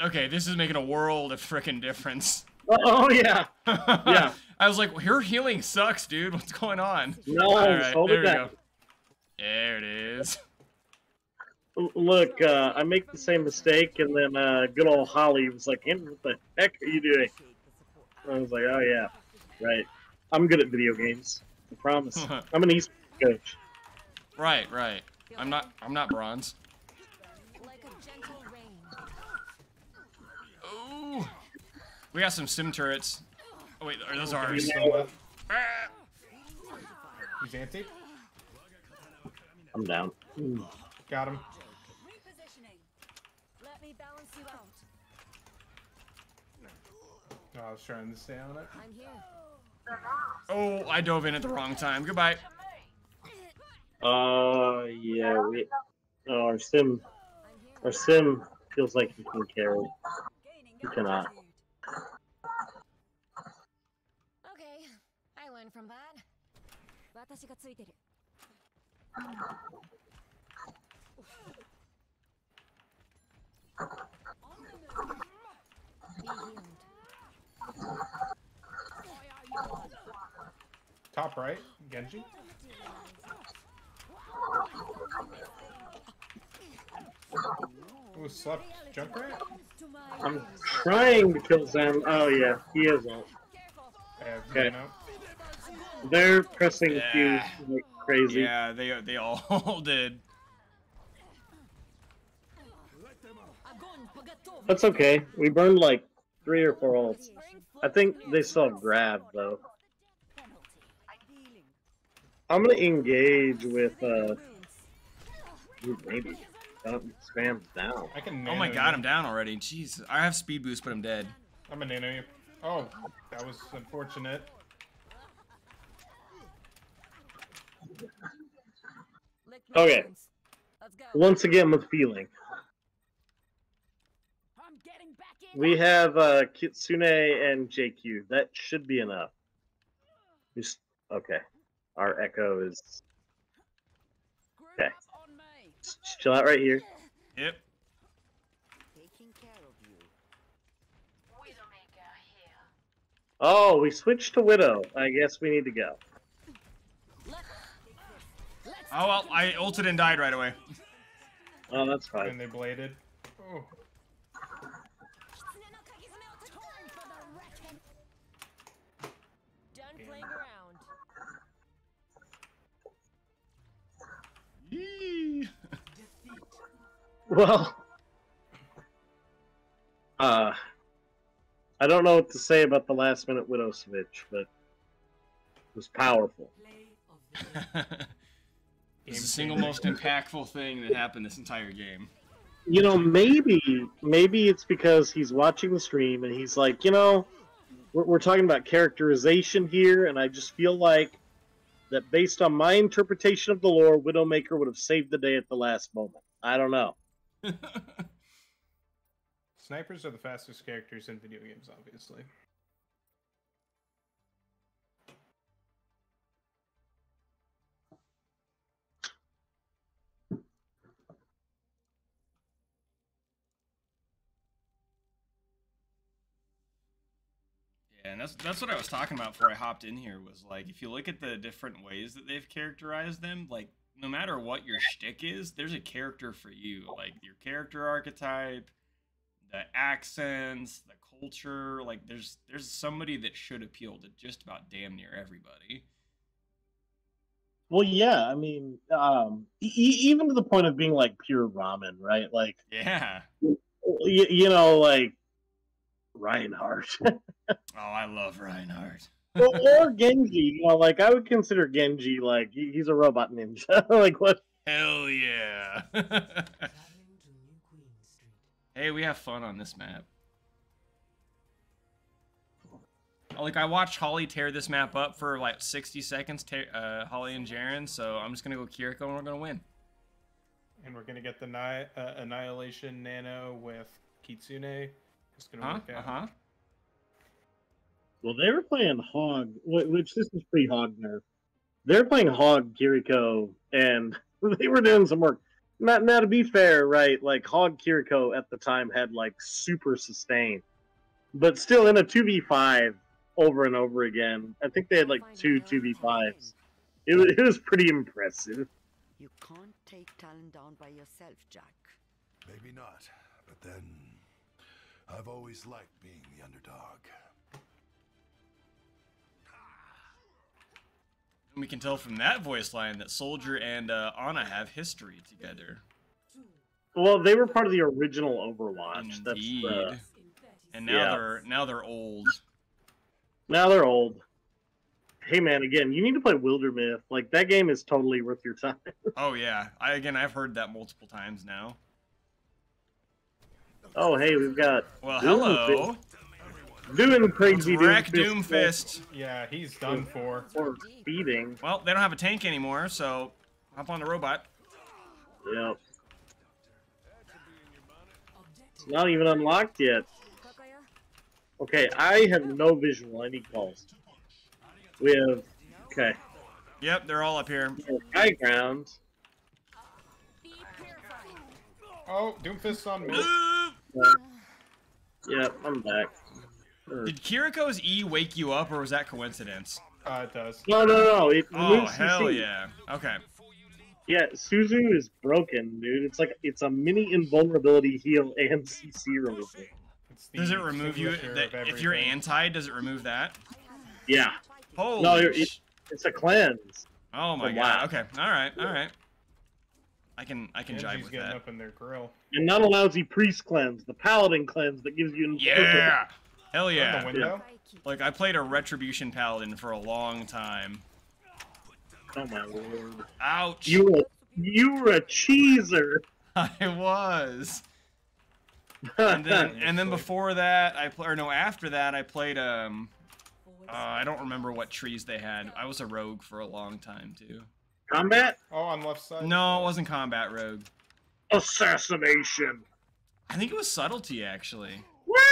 Speaker 1: Okay, this is making a world of frickin' difference.
Speaker 2: Oh yeah, yeah.
Speaker 1: I was like, your healing sucks, dude. What's going on?
Speaker 2: No,
Speaker 1: All right,
Speaker 2: hold
Speaker 1: there
Speaker 2: it
Speaker 1: we
Speaker 2: down.
Speaker 1: go. There it is.
Speaker 2: Look, I make the same mistake, and then good old Holly was like, "Andrew, what the heck are you doing?" I was like, "Oh yeah, right. I'm good at video games. I promise. I'm an esports coach."
Speaker 1: Right, right. I'm not bronze.
Speaker 5: Like a gentle rain.
Speaker 1: Ooh. We got some sim turrets. Oh wait, are those
Speaker 3: Okay,
Speaker 1: ours?
Speaker 3: so,
Speaker 1: Ah!
Speaker 3: he's anti.
Speaker 2: I'm down.
Speaker 3: Got him.
Speaker 5: Repositioning. Let me balance you out.
Speaker 3: Oh, I was trying to stay on it.
Speaker 5: I'm here.
Speaker 1: Oh, I dove in at the wrong time. Goodbye.
Speaker 2: Yeah, our sim,
Speaker 5: I'm here.
Speaker 2: our sim feels like he can carry.
Speaker 5: Gaining
Speaker 2: He cannot.
Speaker 5: altitude. Okay, I learned from that. 私がついてる. Be healed.
Speaker 3: Top right, Genji. Ooh, slept Junkrat?
Speaker 2: I'm trying to kill Zen. Oh yeah, he is ult. Okay.
Speaker 3: No.
Speaker 2: They're pressing
Speaker 1: Yeah.
Speaker 2: Q like crazy.
Speaker 1: Yeah, they all did.
Speaker 2: That's okay. We burned like 3 or 4 ults. I think they still have grab though. I'm gonna engage with maybe spam down.
Speaker 3: I can
Speaker 1: Oh my
Speaker 3: nano
Speaker 1: god,
Speaker 3: you.
Speaker 1: I'm down already. Jeez, I have speed boost, but I'm dead.
Speaker 3: I'm a nano you. Oh, that was unfortunate.
Speaker 2: Okay. Once again with feeling.
Speaker 5: I'm getting back in.
Speaker 2: We have Kitsune and JQ. That should be enough. Okay. Our echo is okay. Just chill out right here.
Speaker 1: Yep.
Speaker 6: Taking care of you.
Speaker 2: Oh, we switched to Widow. I guess we need to go.
Speaker 1: Oh well, I ulted and died right away.
Speaker 2: Oh, that's fine.
Speaker 3: And they bladed. Oh.
Speaker 5: Done playing around.
Speaker 1: Yee.
Speaker 2: Well, I don't know what to say about the last minute Widow switch, but it was powerful.
Speaker 1: It's the single most impactful thing that happened this entire game.
Speaker 2: You know, maybe it's because he's watching the stream and he's like, you know, we're talking about characterization here, and I just feel like that based on my interpretation of the lore, Widowmaker would have saved the day at the last moment. I don't know.
Speaker 3: Snipers are the fastest characters in video games, obviously.
Speaker 1: Yeah, and that's what I was talking about before I hopped in here, was like, if you look at the different ways that they've characterized them, like, no matter what your shtick is, there's a character for you. Like, your character archetype, the accents, the culture, like, there's somebody that should appeal to just about damn near everybody.
Speaker 2: Well, yeah, I mean, even to the point of being like pure ramen, right? Like,
Speaker 1: Yeah.
Speaker 2: you know, like Reinhardt.
Speaker 1: Oh, I love Reinhardt.
Speaker 2: or Genji, you know, like I would consider Genji like he's a robot ninja. Like what?
Speaker 1: Hell yeah. Hey, we have fun on this map. Like, I watched Holly tear this map up for like 60 seconds, Holly and Jaren, so I'm just gonna go Kiriko and we're gonna win.
Speaker 3: And we're gonna get the Annihilation Nano with Kitsune. It's gonna work out.
Speaker 2: Well, they were playing Hog, which this is pre-Hog nerf. They were playing Hog Kiriko, and they were doing some work. Now, to be fair, right, like Hog Kiriko at the time had like super sustain, but still in a 2v5 over and over again. I think they had like 2v5s. It was pretty impressive.
Speaker 6: You can't take talent down by yourself, Jack.
Speaker 7: Maybe not, but then I've always liked being the underdog.
Speaker 1: We can tell from that voice line that Soldier and Ana have history together.
Speaker 2: Well, they were part of the original Overwatch.
Speaker 1: Indeed.
Speaker 2: That's
Speaker 1: and now they're old.
Speaker 2: Now they're old. Hey man, again, you need to play Wildermyth. Like that game is totally worth your time.
Speaker 1: Oh yeah, I've heard that multiple times now.
Speaker 2: Oh hey, we've got
Speaker 1: Well,
Speaker 2: Doomfist
Speaker 1: hello.
Speaker 2: doing
Speaker 1: Let's
Speaker 2: crazy
Speaker 1: wreck
Speaker 2: Doomfist
Speaker 1: Doomfist.
Speaker 3: Yeah, he's done for.
Speaker 2: or speeding.
Speaker 1: Well, they don't have a tank anymore, so hop on the robot.
Speaker 2: Yep. It's not even unlocked yet. Okay, I have no visual. I need calls. We have okay.
Speaker 1: Yep, they're all up here.
Speaker 2: High ground.
Speaker 3: Oh, Doomfist's on me.
Speaker 2: Yeah, I'm back.
Speaker 1: Did Kiriko's E wake you up, or was that coincidence?
Speaker 3: It does.
Speaker 2: No. It
Speaker 1: Oh,
Speaker 2: removes
Speaker 1: hell
Speaker 2: CC.
Speaker 1: yeah. Okay.
Speaker 2: Yeah, Suzu is broken, dude. It's a mini invulnerability heal and CC removal.
Speaker 3: It's the
Speaker 1: Does it remove you?
Speaker 3: extinguisher of
Speaker 1: If you're
Speaker 3: everything.
Speaker 1: anti, does it remove that?
Speaker 2: Yeah.
Speaker 1: Holy
Speaker 2: No, it's a cleanse.
Speaker 1: Oh my
Speaker 2: Oh,
Speaker 1: god.
Speaker 2: wow.
Speaker 1: Okay. Alright. I can
Speaker 3: Genji's
Speaker 1: jive with
Speaker 3: getting
Speaker 1: that.
Speaker 3: up in their grill.
Speaker 2: And not a lousy priest cleanse, the paladin cleanse that gives you
Speaker 1: Yeah! Hell
Speaker 3: In the
Speaker 1: yeah.
Speaker 3: window.
Speaker 1: Like, I played a Retribution Paladin for a long time.
Speaker 2: Oh my lord.
Speaker 1: Ouch!
Speaker 2: You were a cheeser.
Speaker 1: I was. And then before that, after that, I played, I don't remember what trees they had. I was a rogue for a long time, too.
Speaker 2: Combat?
Speaker 3: Oh, on left side.
Speaker 1: No, it wasn't combat rogue.
Speaker 2: Assassination.
Speaker 1: I think it was subtlety, actually.
Speaker 2: What?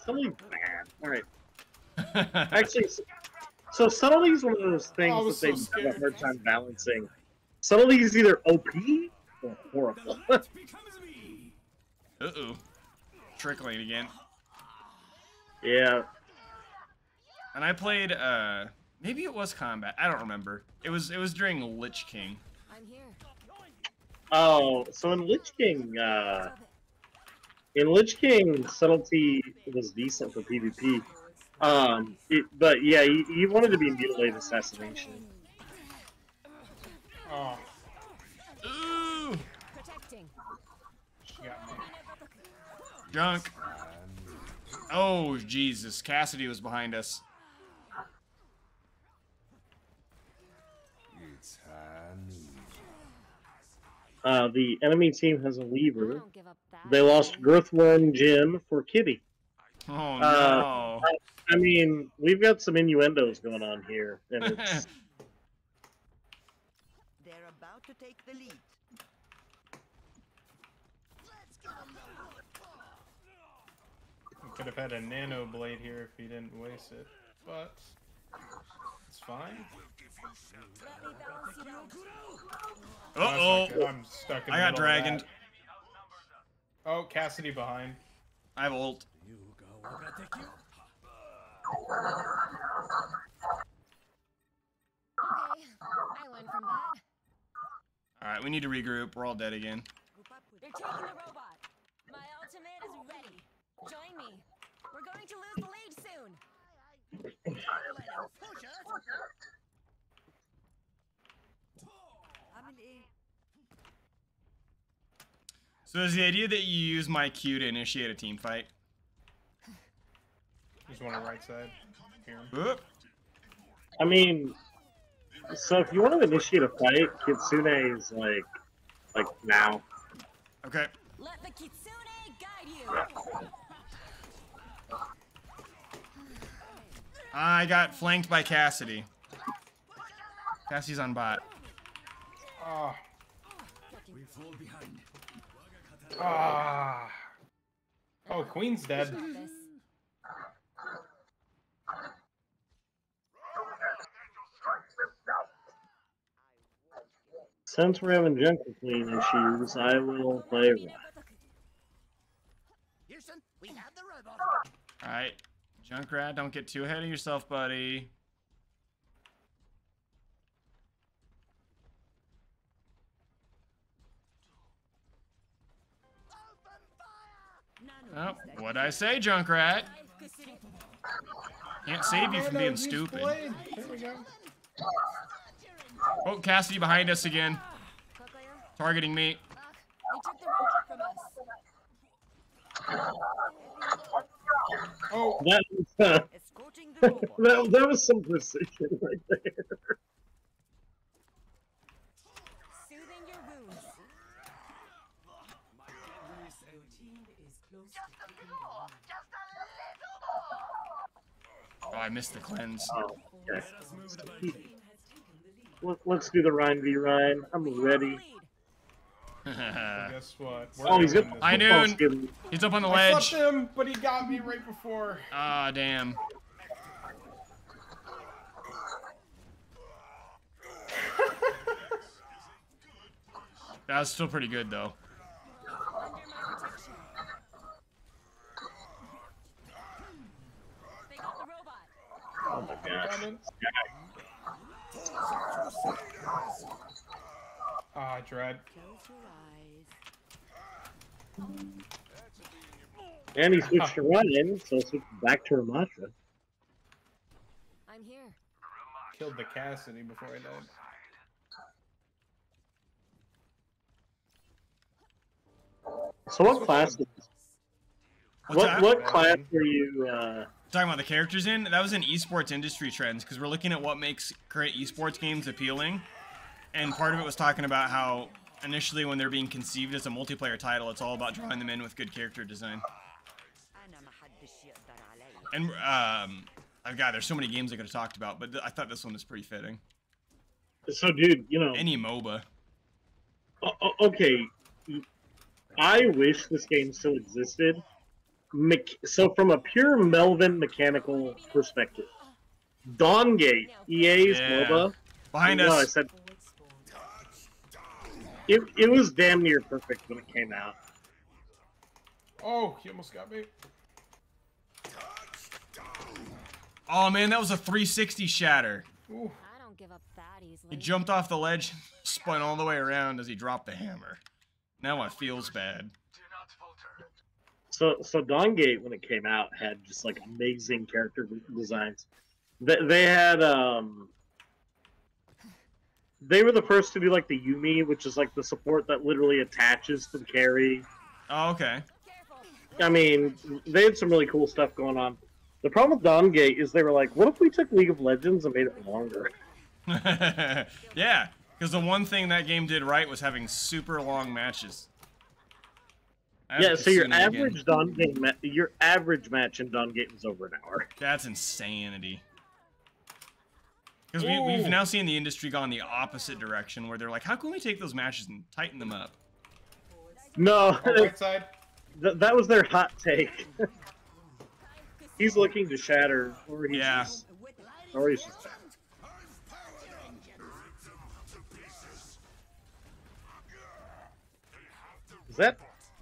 Speaker 2: Something bad. Alright. Actually, so subtlety is one of those things
Speaker 3: I was
Speaker 2: that they
Speaker 3: so
Speaker 2: have a
Speaker 3: scared.
Speaker 2: hard time balancing. Subtlety is either OP or horrible.
Speaker 1: Uh-oh. Trickling again.
Speaker 2: Yeah.
Speaker 1: And I played, maybe it was combat. I don't remember. It was during Lich King.
Speaker 5: I'm here.
Speaker 2: Oh, so in Lich King, subtlety was decent for PvP. But yeah, you wanted to be mutilated assassination.
Speaker 3: Oh,
Speaker 1: Ooh!
Speaker 5: Protecting.
Speaker 3: she got me.
Speaker 1: Junk. Oh, Jesus. Cassidy was behind us.
Speaker 2: The enemy team has a
Speaker 5: I
Speaker 2: lever.
Speaker 5: don't give up that.
Speaker 2: They lost Girthworm Jin for Kitty.
Speaker 1: Oh, no.
Speaker 2: I mean, we've got some innuendos going on here, and it's
Speaker 6: They're about to take the lead.
Speaker 3: Could have had a nano blade here if he didn't waste it, but it's fine.
Speaker 5: Let me balance you out.
Speaker 3: That's
Speaker 1: Uh-oh.
Speaker 3: not good. I'm stuck in the
Speaker 1: I got
Speaker 3: middle of
Speaker 1: dragoned.
Speaker 3: that. Oh, Cassidy behind.
Speaker 1: I have ult.
Speaker 5: Okay, I learned from that.
Speaker 1: Alright, we need to regroup. We're all dead again.
Speaker 5: They're taking the robot. My ultimate is ready. Join me. We're going to lose the lead soon.
Speaker 1: So is the idea that you use my Q to initiate a team fight?
Speaker 3: There's one on the right side. Here.
Speaker 1: Whoop.
Speaker 2: I mean, so if you want to initiate a fight, Kitsune is like now.
Speaker 1: Okay.
Speaker 5: Let the Kitsune guide you.
Speaker 1: I got flanked by Cassidy. Cassidy's on bot.
Speaker 3: Ah. Ah. Oh, Queen's dead.
Speaker 5: This.
Speaker 2: Since we're having Junker Queen issues, I will play Rock.
Speaker 6: Houston, we have the robot.
Speaker 1: Alright. Junkrat, don't get too ahead of yourself, buddy. Oh, what'd I say, Junkrat? Can't save you from being stupid.
Speaker 3: Blade. There we go.
Speaker 1: Oh, Cassidy behind us again.
Speaker 5: Kokoya,
Speaker 1: Targeting me.
Speaker 5: they took the robot from us.
Speaker 3: Oh,
Speaker 2: That was,
Speaker 6: Escorting
Speaker 2: that was some precision right there.
Speaker 5: Soothing your wounds.
Speaker 6: Your team is close to taking the lead.
Speaker 1: Oh, I missed the cleanse.
Speaker 2: Oh, okay.
Speaker 6: Your team has taken the lead.
Speaker 2: Let's do the Ryan v Ryan. I'm
Speaker 5: We have
Speaker 2: ready.
Speaker 5: the lead.
Speaker 3: Well, guess what? We're
Speaker 2: Oh, he's
Speaker 3: gonna
Speaker 2: got
Speaker 3: win
Speaker 1: I
Speaker 3: this
Speaker 1: knew.
Speaker 3: one.
Speaker 2: football skin.
Speaker 1: He's up on the
Speaker 3: I
Speaker 1: ledge.
Speaker 3: flipped him, but he got me right before.
Speaker 1: Ah, damn. That was still pretty good, though.
Speaker 5: Under my protection. They got the robot.
Speaker 2: Oh my gosh.
Speaker 3: Coming. Ah, dread.
Speaker 6: Close your eyes.
Speaker 2: And he switched to Ryan, so switched back to Ramattra.
Speaker 5: I'm here.
Speaker 3: Killed the Cassidy before I died.
Speaker 2: So what class?
Speaker 1: What's that?
Speaker 2: What class were you?
Speaker 1: Talking about the characters in? That was in esports industry trends, because we're looking at what makes current esports games appealing. And part of it was talking about how initially when they're being conceived as a multiplayer title, it's all about drawing them in with good character design. And, oh god, there's so many games I could have talked about, but I thought this one was pretty fitting.
Speaker 2: So, dude, you know.
Speaker 1: Any MOBA.
Speaker 2: Okay. I wish this game still existed. So, from a pure Melvin mechanical perspective, Dawngate, EA's
Speaker 1: Yeah.
Speaker 2: MOBA.
Speaker 1: Behind
Speaker 2: No, I
Speaker 1: us.
Speaker 2: said it was damn near perfect when it came out.
Speaker 3: Oh, he almost got me.
Speaker 1: Oh man, that was a 360 shatter.
Speaker 3: Ooh.
Speaker 5: I don't give up that easily.
Speaker 1: He jumped off the ledge, spun all the way around as he dropped the hammer. Now it feels bad.
Speaker 2: So Dawngate, when it came out, had just like amazing character designs. They had they were the first to do like the Yumi, which is like the support that literally attaches to the carry.
Speaker 1: Oh, okay.
Speaker 5: Careful.
Speaker 2: I mean, they had some really cool stuff going on. The problem with Dawngate is they were like, what if we took League of Legends and made it longer?
Speaker 1: Yeah, because the one thing that game did right was having super long matches.
Speaker 2: Yeah, so your
Speaker 1: Casino again.
Speaker 2: average Dawngate your average match in Dawngate was over an hour.
Speaker 1: That's insanity. Because we've now seen the industry gone the opposite direction, where they're like, how can we take those matches and tighten them up?
Speaker 2: No,
Speaker 3: Oh, right side.
Speaker 2: that was their hot take. He's looking to shatter, or he's
Speaker 1: Yeah.
Speaker 2: just, or he's just. Is that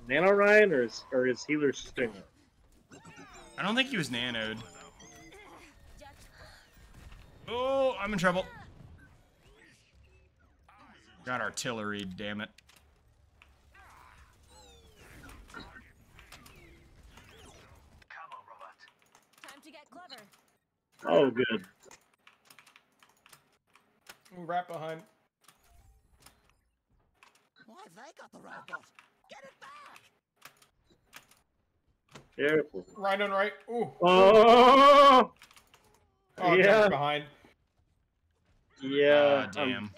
Speaker 2: Nano Ryan or is Healer Stinger?
Speaker 1: I don't think he was nanoed. Oh, I'm in trouble. Got artillery, damn it.
Speaker 5: Time to get clever.
Speaker 2: Oh, good.
Speaker 3: Ooh, right behind.
Speaker 6: Why have they got the robot? Get it back!
Speaker 2: Careful.
Speaker 3: Right on right. Ooh.
Speaker 2: Oh,
Speaker 3: Oh,
Speaker 2: yeah.
Speaker 3: Jack's behind.
Speaker 2: Yeah.
Speaker 1: Ah, damn.
Speaker 6: Numerically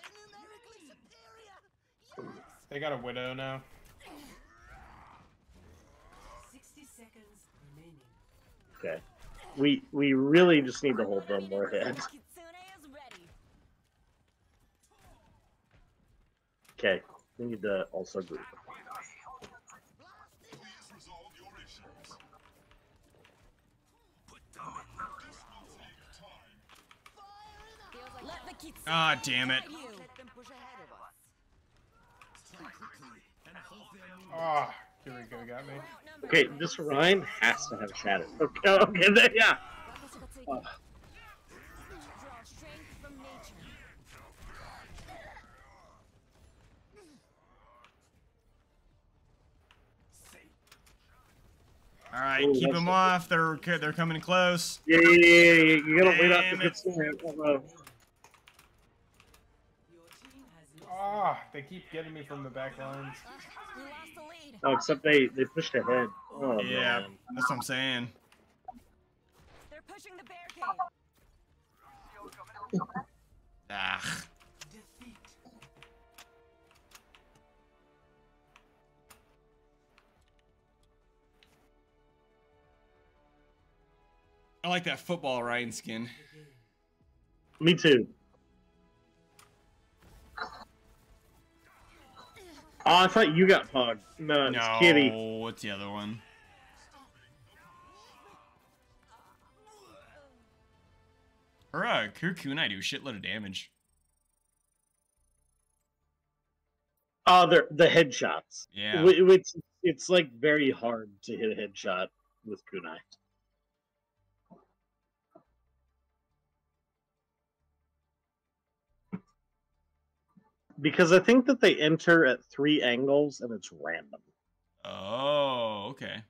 Speaker 6: superior!
Speaker 3: They got a widow now.
Speaker 6: 60 seconds remaining.
Speaker 2: Okay. We really just need to hold them more ahead.
Speaker 5: Kitsune is ready.
Speaker 2: Okay. We need to also group.
Speaker 5: Feels like let the Kitsune
Speaker 1: Ah, damn it.
Speaker 5: get you.
Speaker 6: Let them push ahead of us.
Speaker 3: Ah, here we go, got me.
Speaker 5: Outnumbered.
Speaker 2: Okay, this Ryan has to have shatter. Okay, okay, there, yeah.
Speaker 5: Draw strength from nature.
Speaker 1: All right,
Speaker 2: Ooh,
Speaker 1: keep
Speaker 2: that's
Speaker 1: them
Speaker 2: good.
Speaker 1: off. They're coming close.
Speaker 2: Yeah. You gotta wait out
Speaker 1: Damn
Speaker 2: the
Speaker 1: it.
Speaker 2: Kitsune.
Speaker 6: Your team has lost.
Speaker 3: Ah, they keep getting me from the back lines.
Speaker 5: We lost the lead.
Speaker 2: Oh, except they pushed ahead. Oh,
Speaker 1: Yeah,
Speaker 2: man.
Speaker 1: that's what I'm saying.
Speaker 5: They're pushing the barricade.
Speaker 1: Ah.
Speaker 8: Defeat.
Speaker 1: I like that football Ryan skin.
Speaker 2: Me too. Oh, I thought you got Pog. No, it's Kitty.
Speaker 1: No, what's the other one? Her kunai do a shitload of damage.
Speaker 2: Oh, they're the headshots.
Speaker 1: Yeah.
Speaker 2: Which it's like very hard to hit a headshot with kunai. Because I think that they enter at 3 angles and it's random.
Speaker 1: Oh, okay.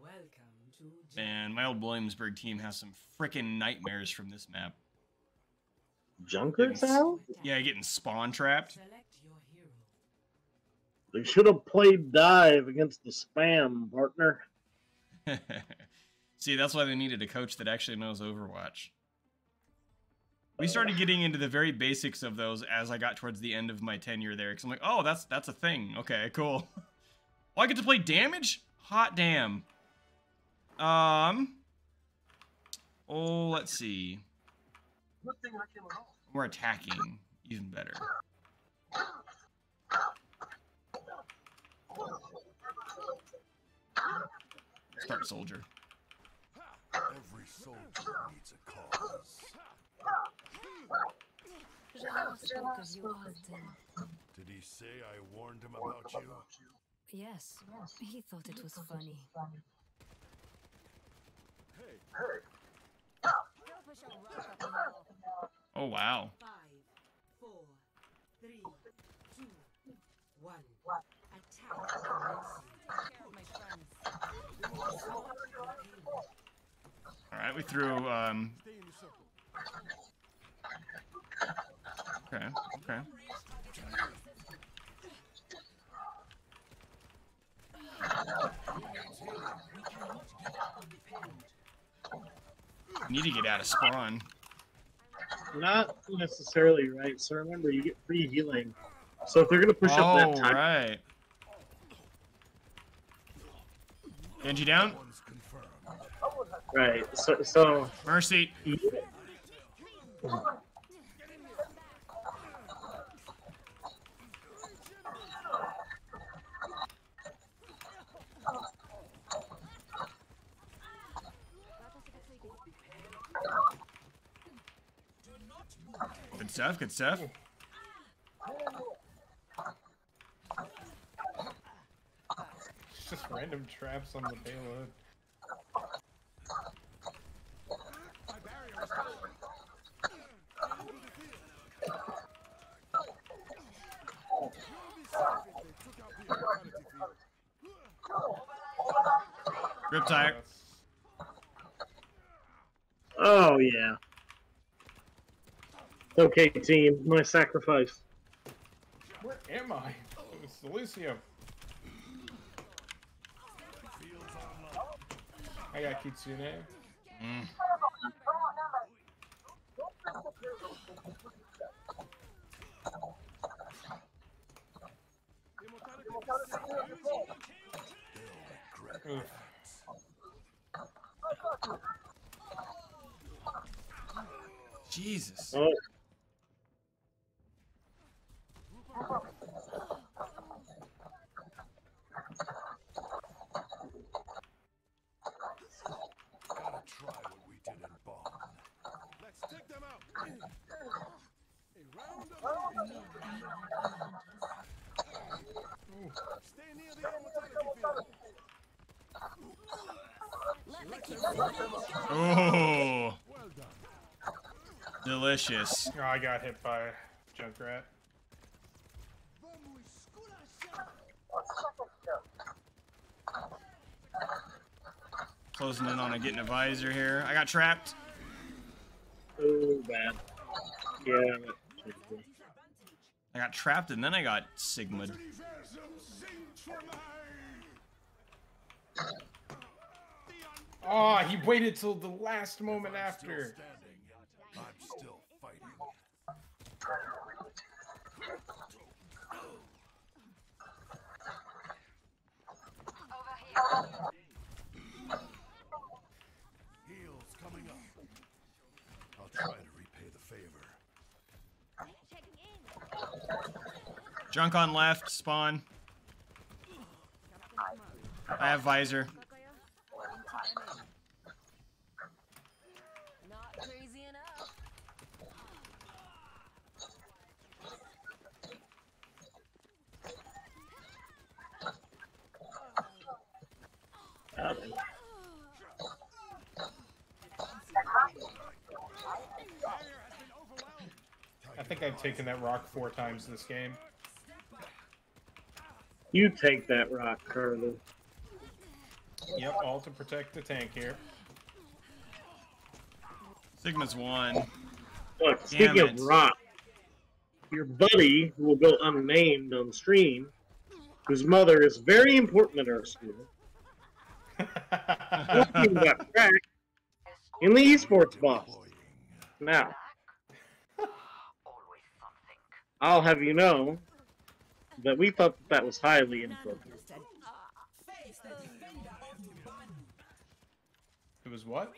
Speaker 8: Welcome to
Speaker 1: Man, my old Williamsburg team has some freaking nightmares from this map.
Speaker 2: Junkertown?
Speaker 1: Yeah, getting spawn trapped.
Speaker 8: Select your hero.
Speaker 2: They should have played dive against the spam, partner.
Speaker 1: See, that's why they needed a coach that actually knows Overwatch. We started getting into the very basics of those as I got towards the end of my tenure there. Because I'm like, oh, that's a thing. Okay, cool. Oh, I get to play damage? Hot damn. Oh, let's see. We're attacking. Even better. Start soldier.
Speaker 7: Every soldier needs a cause.
Speaker 5: Je have spoke of you often.
Speaker 7: Did he say I warned him about you?
Speaker 5: Yes, he thought it was funny. Go push a rock up the hill.
Speaker 1: Oh, wow.
Speaker 8: 5, 4, 3, 2, 1. Attack.
Speaker 5: Take care of my friends.
Speaker 1: Alright, we threw, Okay, okay. Need to get out of spawn.
Speaker 2: Not necessarily, right? So remember, you get free healing. So if they're gonna push up that time,
Speaker 1: right. Genji down.
Speaker 7: One's confirmed.
Speaker 2: right? So
Speaker 1: Mercy. Good stuff, good stuff.
Speaker 3: It's just random traps on the payload.
Speaker 1: Riptide.
Speaker 2: oh yeah. Okay, team, my sacrifice.
Speaker 3: Where am I? It's Lucio. I got Kitsune.
Speaker 1: Mm.
Speaker 3: Oof.
Speaker 1: Jesus.
Speaker 2: Oh,
Speaker 7: Gotta try what we did in Bonn. Let's take them out. A round of stay near the immortality field.
Speaker 5: Let the kids go.
Speaker 1: Oh,
Speaker 7: Well done.
Speaker 1: delicious.
Speaker 3: Oh, I got hit by Junkrat.
Speaker 1: Closing in on a getting a visor here. I got trapped.
Speaker 2: oh bad. Yeah.
Speaker 1: I got trapped and then I got Sigma'd.
Speaker 3: Oh, he waited till the last moment
Speaker 7: If I'm
Speaker 3: after.
Speaker 7: still standing, I'm still fighting. Heals coming up. I'll try to repay the favor.
Speaker 5: Checking in.
Speaker 1: Junk on left, spawn. I have visor.
Speaker 5: Not crazy enough.
Speaker 3: I think I've taken that rock 4 times this game.
Speaker 2: You take that rock, Carly.
Speaker 3: Yep, all to protect the tank here.
Speaker 1: Sigma's one.
Speaker 2: Look,
Speaker 1: Damn
Speaker 2: speaking
Speaker 1: it.
Speaker 2: of rock, your buddy, who will go unnamed on stream, whose mother is very important in our school, got cracked in the esports boss. Now, I'll have you know that we thought that was highly inappropriate.
Speaker 3: It was what?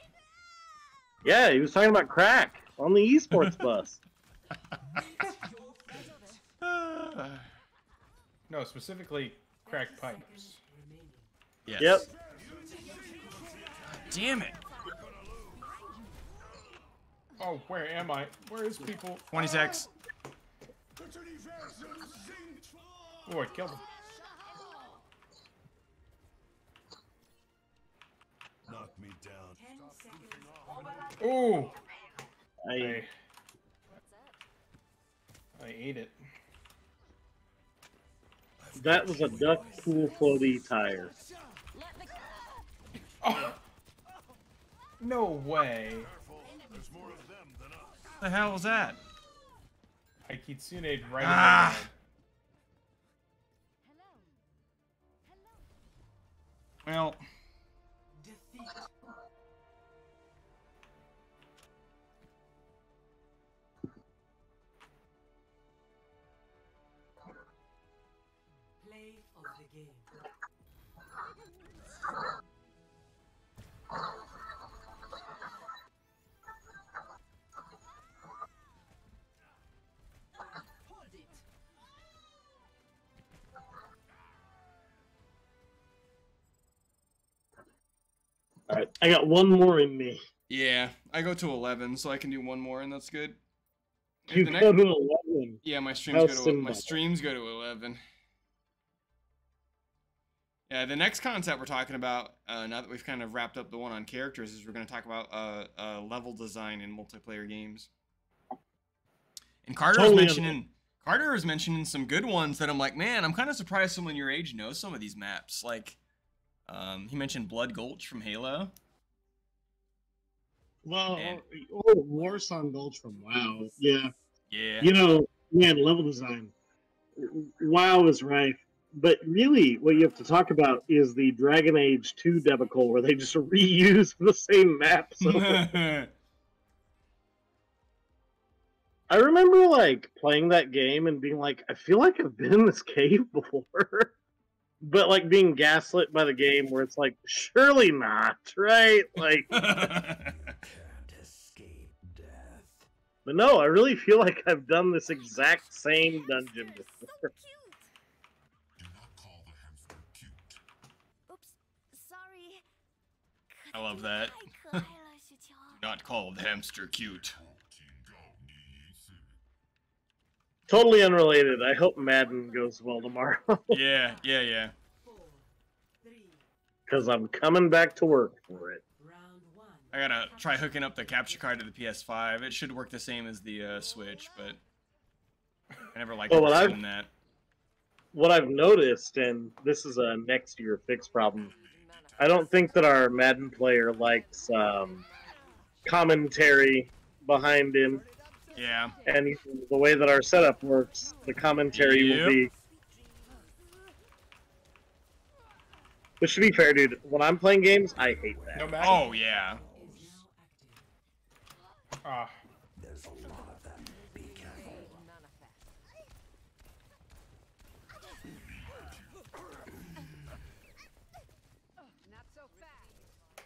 Speaker 2: Yeah, he was talking about crack on the esports bus.
Speaker 3: No, specifically cracked pipes.
Speaker 1: Yes.
Speaker 2: Yep.
Speaker 1: Damn it.
Speaker 3: Oh, where am I? Where is people?
Speaker 1: 26.
Speaker 3: Oh, I killed him.
Speaker 7: Knock me down.
Speaker 8: 10 seconds.
Speaker 3: Oh,
Speaker 2: I,
Speaker 3: I ate it.
Speaker 2: that was a duck pool floaty tire.
Speaker 3: Oh, no way.
Speaker 7: There's more of them than us.
Speaker 1: What the hell was that?
Speaker 3: I Kitsune'd right
Speaker 1: Ah.
Speaker 3: in
Speaker 1: Well,
Speaker 8: Defeat. Play of the game. Hold it.
Speaker 2: Alright, I got one more in me.
Speaker 1: yeah. I go to 11, so I can do one more, and that's good.
Speaker 2: You
Speaker 1: The
Speaker 2: go
Speaker 1: next-
Speaker 2: to 11.
Speaker 1: yeah, my streams
Speaker 2: How
Speaker 1: go to
Speaker 2: simple.
Speaker 1: 11. Yeah, the next concept we're talking about, now that we've kind of wrapped up the one on characters, is we're going to talk about level design in multiplayer games. And Carter was mentioning some good ones that I'm like, man, I'm kind of surprised someone your age knows some of these maps. Like, he mentioned Blood Gulch from Halo.
Speaker 2: Well,
Speaker 1: And-
Speaker 2: Warsong Gulch from WoW. Yeah.
Speaker 1: Yeah.
Speaker 2: You know, man, level design. WoW is rife. But really, what you have to talk about is the Dragon Age 2 debacle where they just reuse the same maps. I remember, like, playing that game and being like, I feel like I've been in this cave before. But, like, being gaslit by the game where it's like, surely not, right? Like,
Speaker 4: Can't escape death.
Speaker 2: but no, I really feel like I've done this exact same dungeon before.
Speaker 7: Do not call the hamster cute.
Speaker 5: Oops, sorry.
Speaker 1: I love that. Not call the hamster cute.
Speaker 2: Totally unrelated. I hope Madden goes well tomorrow.
Speaker 1: Yeah.
Speaker 8: 4, 3,
Speaker 2: Because I'm coming back to work for it.
Speaker 8: round 1.
Speaker 1: I gotta try hooking up the capture card to the PS5. It should work the same as the Switch, but I never liked
Speaker 2: Well, what
Speaker 1: doing that.
Speaker 2: What I've noticed, and this is a next year fix problem, I don't think that our Madden player likes commentary behind him.
Speaker 1: Yeah.
Speaker 2: And the way that our setup works, the commentary will be Which, to be fair, dude, when I'm playing games, I hate
Speaker 3: No
Speaker 2: that.
Speaker 3: matter.
Speaker 1: Oh yeah.
Speaker 8: Is now active.
Speaker 3: Ah,
Speaker 4: There's a lot of them. Be careful.
Speaker 6: Not so fast.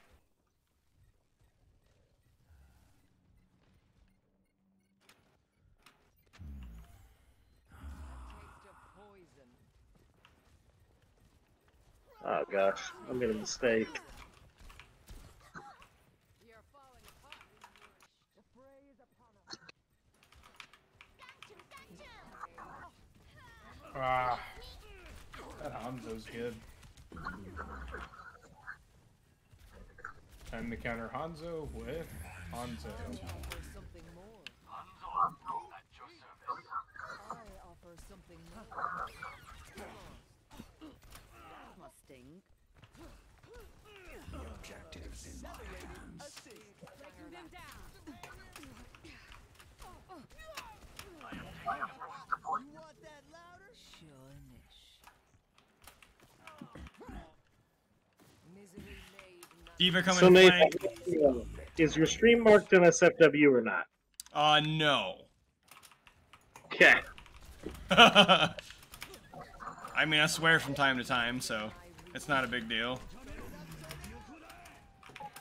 Speaker 6: Taste of poison.
Speaker 2: Oh gosh, I made a mistake.
Speaker 6: We are falling apart. The fray is upon us.
Speaker 3: ah. That Hanzo's good. Time to counter Hanzo with Hanzo.
Speaker 6: Offer something more. I offer something more. That must sting.
Speaker 4: The objective's in my hands.
Speaker 6: Taking them down. You want that louder? Shunish. Misery made nothing.
Speaker 1: Diva coming
Speaker 2: So,
Speaker 1: to
Speaker 2: Nate,
Speaker 1: flank.
Speaker 2: is your stream marked in SFW or not?
Speaker 1: No.
Speaker 2: Okay.
Speaker 1: I mean, I swear from time to time, so it's not a big deal.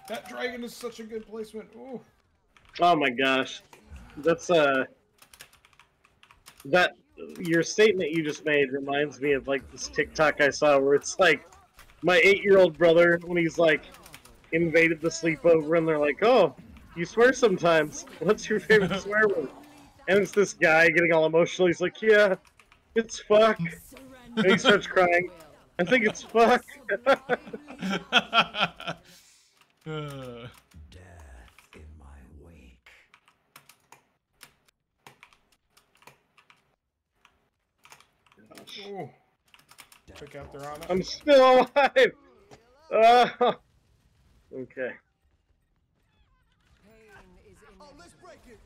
Speaker 3: That dragon is such a good placement. Ooh.
Speaker 2: Oh my gosh. That's, that, your statement you just made reminds me of, like, this TikTok I saw where it's like, my 8-year-old brother, when he's, like, invaded the sleepover, and they're like, oh, you swear sometimes. What's your favorite swear word? And it's this guy getting all emotional. He's like, yeah, it's fuck. And he starts crying. I think it's fuck.
Speaker 4: Death in my wake.
Speaker 3: Ooh. Took out their honor.
Speaker 2: I'm still alive. Okay.
Speaker 6: Pain is
Speaker 7: Oh, let's break it.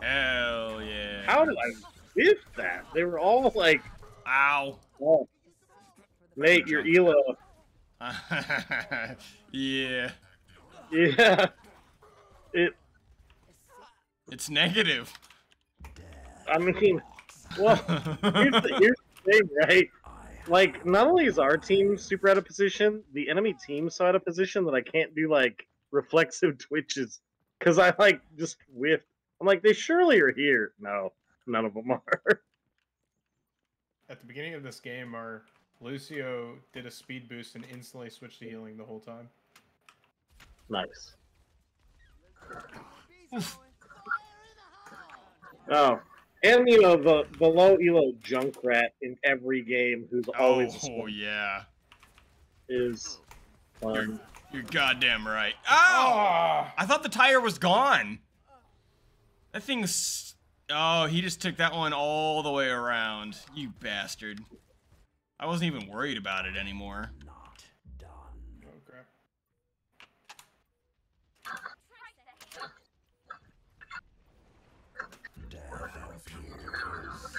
Speaker 1: Hell yeah.
Speaker 2: How did I whiff that? They were all like,
Speaker 1: Ow.
Speaker 2: oh, Nate, your Elo.
Speaker 1: Yeah.
Speaker 2: Yeah.
Speaker 1: It's negative.
Speaker 2: I mean, well, here's the thing, right? Like, not only is our team super out of position, the enemy team's so out of position that I can't do, like, reflexive twitches. Because I, like, just whiffed. I'm like, they surely are here. No, none of them are.
Speaker 3: At the beginning of this game, our Lucio did a speed boost and instantly switched to healing the whole time.
Speaker 2: Nice. Oh. And, you know, the low elo Junkrat in every game who's always
Speaker 1: Oh, yeah.
Speaker 2: is fun.
Speaker 1: You're goddamn right. Ow!
Speaker 3: Ah!
Speaker 1: I thought the tire was gone. That thing's... Oh, he just took that one all the way around. You bastard. I wasn't even worried about it anymore.
Speaker 4: Not done.
Speaker 3: Oh crap.
Speaker 4: Death appears.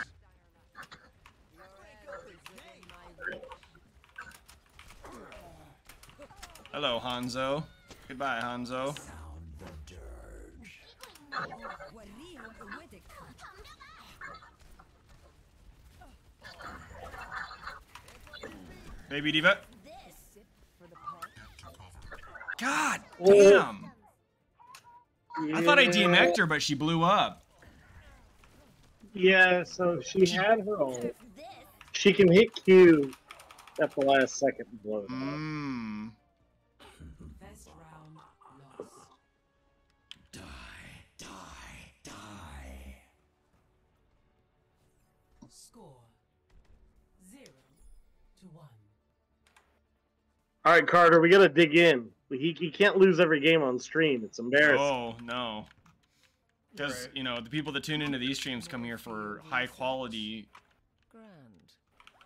Speaker 1: Hello, Hanzo. Goodbye, Hanzo.
Speaker 4: Sound the dirge.
Speaker 1: Baby Diva. God
Speaker 2: Well,
Speaker 1: damn. I thought I
Speaker 2: yeah.
Speaker 1: DMX'd her, but she blew up.
Speaker 2: Yeah, so she had her own. She can hit Q at the last second and blow it up.
Speaker 1: Mmm.
Speaker 8: First round lost.
Speaker 4: Die, die, die.
Speaker 8: Score 0-1.
Speaker 2: Alright, Carter, we gotta dig in. He can't lose every game on stream. It's embarrassing.
Speaker 1: Oh, no. Because,
Speaker 3: Right.
Speaker 1: you know, the people that tune into these streams come here for high quality,
Speaker 6: Grand.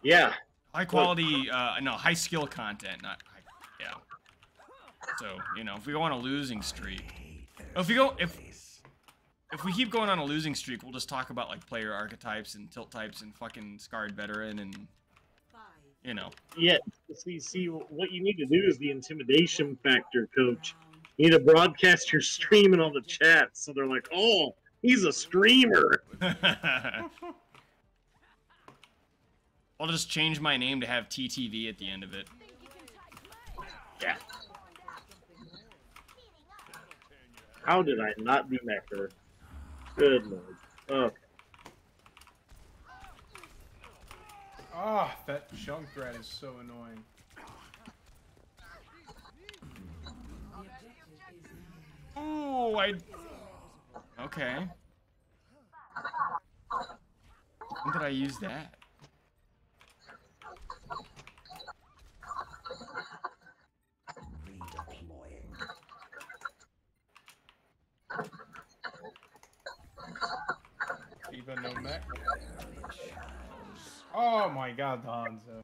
Speaker 2: Yeah.
Speaker 1: high skill content, not high, yeah. So, you know, if we go on a losing streak, if we keep going on a losing streak, we'll just talk about, like, player archetypes and tilt types and fucking scarred veteran and
Speaker 8: 5
Speaker 1: you know.
Speaker 2: Yeah, see, what you need to do is the intimidation factor, Coach. You need to broadcast your stream in all the chats, so they're like, "Oh, he's a streamer."
Speaker 1: I'll just change my name to have TTV at the end of it.
Speaker 2: Yeah. How did I not be Mecker? Good lord. Okay.
Speaker 3: Ah, that chunk rat is so annoying.
Speaker 1: Ooh, okay. When did I use that?
Speaker 3: Even no mech. Oh my god, Hanzo.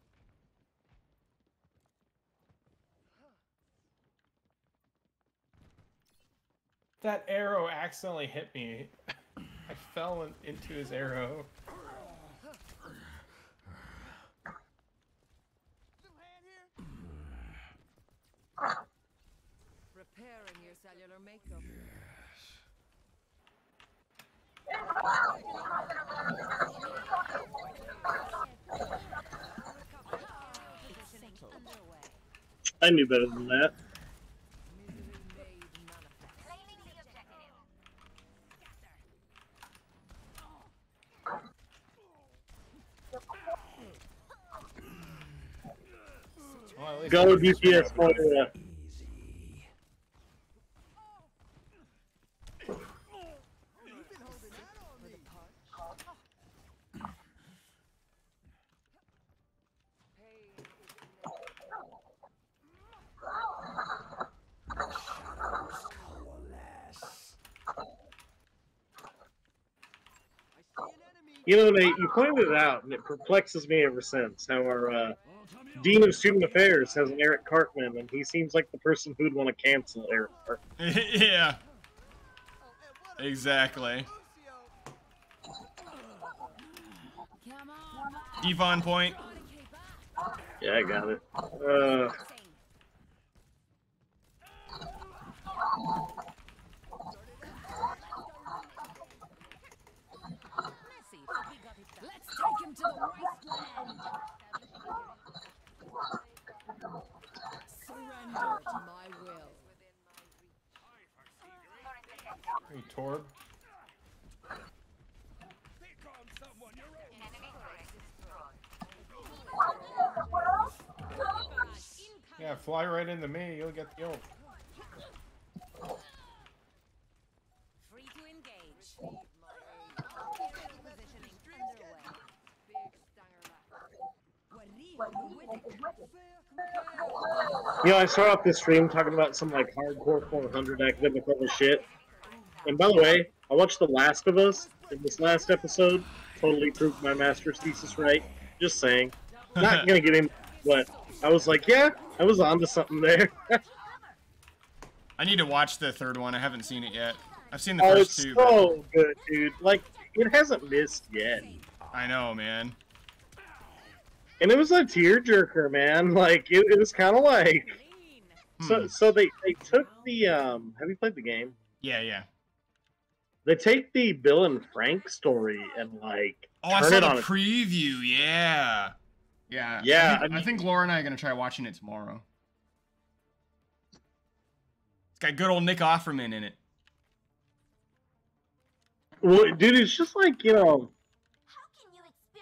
Speaker 3: That arrow accidentally hit me. I fell into his arrow.
Speaker 6: Repairing your cellular makeup.
Speaker 2: I knew better than that.
Speaker 3: Well, at least
Speaker 2: Go
Speaker 3: I can
Speaker 2: DPS
Speaker 3: scrap it.
Speaker 2: Moira. You know, Nate, you pointed it out, and it perplexes me ever since, how our Dean of Student Affairs has an Eric Cartman, and he seems like the person who'd want to cancel Eric Cartman.
Speaker 1: Yeah. Exactly. Devon point.
Speaker 2: Yeah, I got it.
Speaker 5: Let's take him to the wasteland.
Speaker 6: Surrender to my will.
Speaker 3: Hey, Torb. Yeah, fly right into me. You'll get the ult.
Speaker 5: Free to engage.
Speaker 2: You know, I start off this stream talking about some like hardcore 400 academic level shit. And by the way, I watched The Last of Us in this last episode. Totally proved my master's thesis right. Just saying. Not gonna get in, but I was like, yeah, I was onto something there.
Speaker 1: I need to watch the third one. I haven't seen it yet. I've seen the
Speaker 2: Oh,
Speaker 1: first
Speaker 2: it's
Speaker 1: two,
Speaker 2: so good, dude. Like, it hasn't missed yet.
Speaker 1: but I know, man.
Speaker 2: And it was a tearjerker, man. Like, it was kind of like... So they took the, have you played the game?
Speaker 1: Yeah, yeah.
Speaker 2: They take the Bill and Frank story and, like,
Speaker 1: Oh, I
Speaker 2: turn
Speaker 1: saw
Speaker 2: it
Speaker 1: the
Speaker 2: on
Speaker 1: preview. Yeah. Yeah.
Speaker 2: Yeah,
Speaker 1: I think Laura and I are going to try watching it tomorrow. It's got good old Nick Offerman in it.
Speaker 2: Well, dude, it's just like, you know...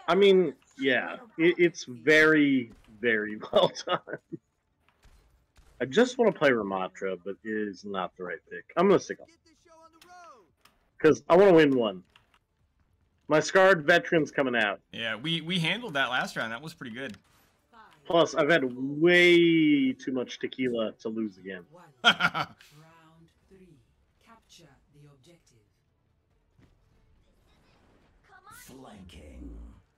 Speaker 2: I mean, yeah, it's very, very well done. I just want to play Ramattra, but it is not the right pick. I'm going to stick on because I want to win one. My Scarred Veteran's coming out.
Speaker 1: Yeah, we handled that last round. That was pretty good.
Speaker 2: Plus, I've had way too much tequila to lose again.
Speaker 8: Round 3. Capture the objective.
Speaker 4: Flanking.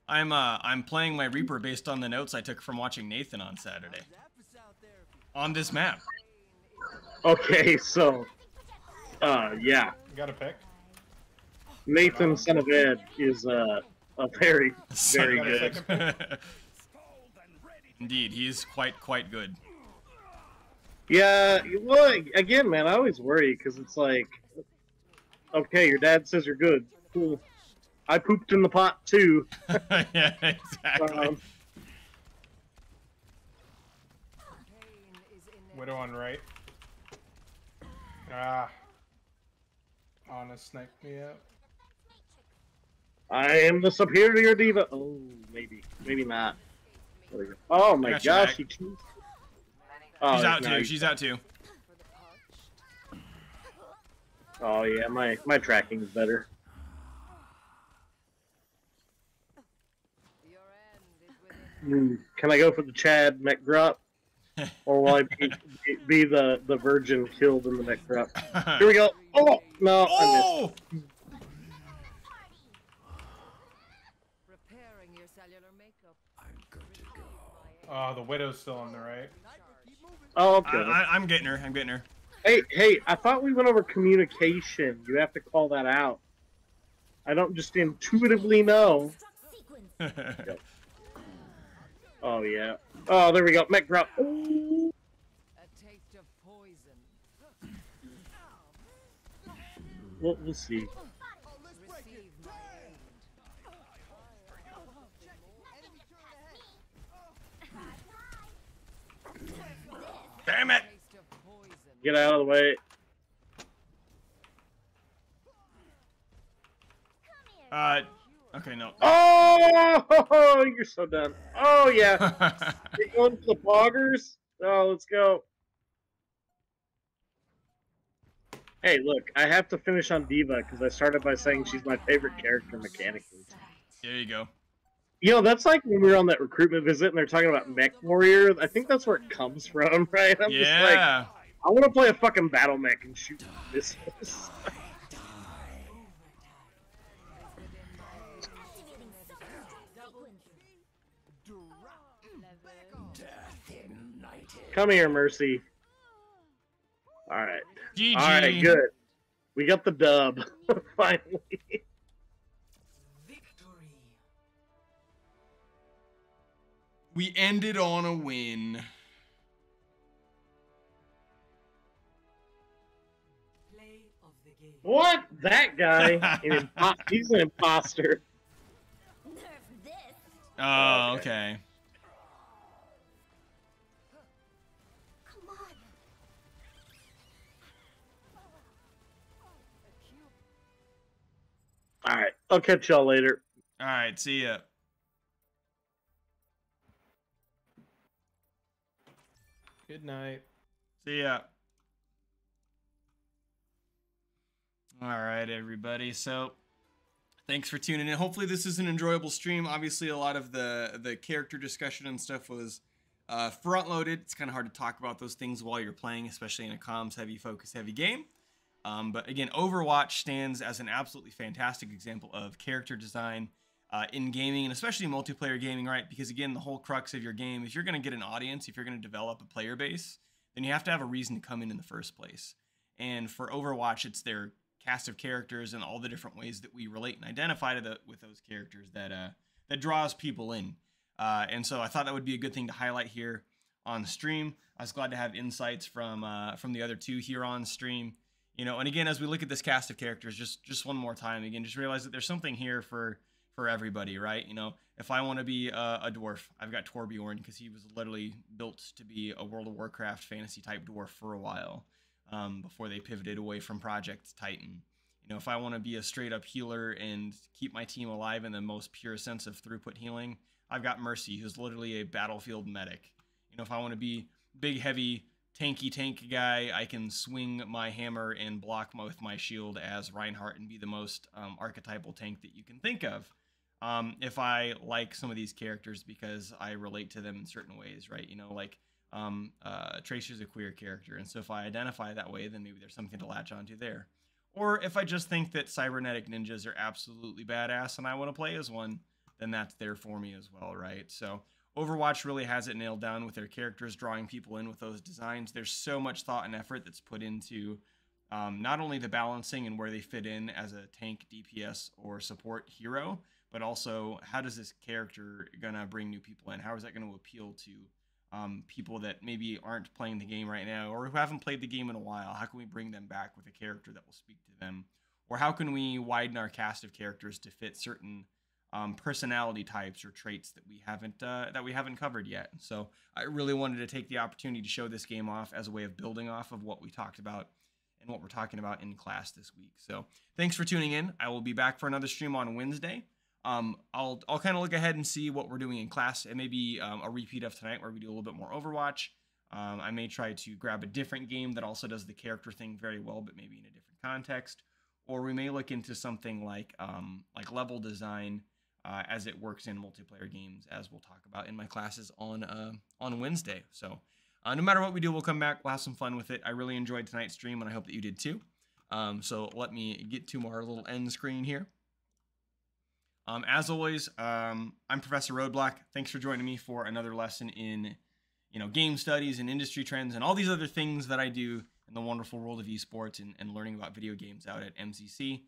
Speaker 1: I'm playing my Reaper based on the notes I took from watching Nathan on Saturday. On this map.
Speaker 2: Okay, so, yeah.
Speaker 3: You got a pick?
Speaker 2: Nathan, son of Ed, is a very, very
Speaker 3: Got a
Speaker 2: good.
Speaker 3: second pick?
Speaker 1: Indeed, he is quite good.
Speaker 2: Yeah, well, again, man, I always worry because it's like, okay, your dad says you're good. Cool. I pooped in the pot too.
Speaker 1: Yeah, exactly.
Speaker 3: Widow on right. Ah. Anna sniped me out.
Speaker 2: I am the superior diva. Oh, maybe. Maybe not. Oh my
Speaker 1: got your
Speaker 2: gosh,
Speaker 1: back.
Speaker 2: he cheats.
Speaker 1: She's
Speaker 2: Oh,
Speaker 1: out
Speaker 2: no,
Speaker 1: too.
Speaker 2: he-
Speaker 1: She's out too.
Speaker 2: Oh yeah, my tracking is better. Can I go for the Chad McGrupp? Or will I be the virgin killed in the McGrupp? Here we go. Oh, no, I
Speaker 1: Oh!
Speaker 6: Repairing your cellular makeup.
Speaker 4: I'm good to go.
Speaker 3: Oh, the Widow's still on the right.
Speaker 2: missed. Oh, okay.
Speaker 1: I'm getting her. I'm getting her.
Speaker 2: Hey, I thought we went over communication. You have to call that out. I don't just intuitively know.
Speaker 5: Sequence.
Speaker 2: Oh, yeah. Oh, there we go. McGrupp. Ooh.
Speaker 6: A taste of poison.
Speaker 2: We'll see.
Speaker 6: Receive my aid.
Speaker 1: Damn it!
Speaker 6: Taste of poison.
Speaker 2: Get out of the way.
Speaker 1: Okay, no.
Speaker 2: Oh, you're so done. Oh, yeah. You're going to the poggers? Oh, let's go. Hey, look, I have to finish on Diva because I started by saying she's my favorite character mechanically.
Speaker 1: There you go.
Speaker 2: You know, that's like when we were on that recruitment visit and they're talking about Mech Warrior. I think that's where it comes from, right? I'm just like,
Speaker 1: Yeah.
Speaker 2: I want to play a fucking battle mech and shoot missiles.
Speaker 5: Activating sequence.
Speaker 4: Death ignited.
Speaker 2: Come here, Mercy. Alright.
Speaker 1: GG.
Speaker 2: Alright, good. We got the dub. Finally.
Speaker 8: Victory.
Speaker 1: We ended on a win.
Speaker 8: Play of the game.
Speaker 2: What? That guy? He's an imposter.
Speaker 5: Nerf this.
Speaker 1: Oh,
Speaker 2: Okay.
Speaker 1: okay.
Speaker 5: Come on.
Speaker 2: Alright, I'll catch y'all later.
Speaker 1: All right, see ya.
Speaker 3: Good night.
Speaker 1: See ya. All right, everybody. So, thanks for tuning in. Hopefully, this is an enjoyable stream. Obviously, a lot of the character discussion and stuff was front loaded. It's kind of hard to talk about those things while you're playing, especially in a comms heavy, focus heavy game. But again, Overwatch stands as an absolutely fantastic example of character design in gaming, and especially multiplayer gaming, right? Because again, the whole crux of your game, if you're going to get an audience, if you're going to develop a player base, then you have to have a reason to come in the first place. And for Overwatch, it's their cast of characters and all the different ways that we relate and identify with those characters that draws people in. And so I thought that would be a good thing to highlight here on stream. I was glad to have insights from the other two here on stream. You know, and again, as we look at this cast of characters, just one more time, again, just realize that there's something here for everybody, right? You know, if I want to be a dwarf, I've got Torbjorn because he was literally built to be a World of Warcraft fantasy type dwarf for a while before they pivoted away from Project Titan. You know, if I want to be a straight up healer and keep my team alive in the most pure sense of throughput healing, I've got Mercy, who's literally a battlefield medic. You know, if I want to be big, heavy, tanky tank guy, I can swing my hammer and block with my shield as Reinhardt and be the most archetypal tank that you can think of. If I like some of these characters because I relate to them in certain ways, right? You know, like Tracer's a queer character, and so if I identify that way, then maybe there's something to latch onto there. Or if I just think that cybernetic ninjas are absolutely badass and I want to play as one, then that's there for me as well, right? So Overwatch really has it nailed down with their characters, drawing people in with those designs. There's so much thought and effort that's put into not only the balancing and where they fit in as a tank, DPS, or support hero, but also how does this character gonna bring new people in? How is that going to appeal to people that maybe aren't playing the game right now or who haven't played the game in a while? How can we bring them back with a character that will speak to them? Or how can we widen our cast of characters to fit certain personality types or traits that we haven't covered yet? So I really wanted to take the opportunity to show this game off as a way of building off of what we talked about and what we're talking about in class this week. So thanks for tuning in. I will be back for another stream on Wednesday. I'll kind of look ahead and see what we're doing in class, and maybe a repeat of tonight where we do a little bit more Overwatch. I may try to grab a different game that also does the character thing very well, but maybe in a different context. Or we may look into something like level design as it works in multiplayer games, as we'll talk about in my classes on Wednesday. So no matter what we do, we'll come back. We'll have some fun with it. I really enjoyed tonight's stream, and I hope that you did too. So let me get to our little end screen here. As always, I'm Professor Roadblock. Thanks for joining me for another lesson in, game studies and industry trends and all these other things that I do in the wonderful world of esports and learning about video games out at MCC.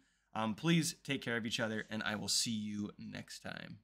Speaker 1: Please take care of each other, and I will see you next time.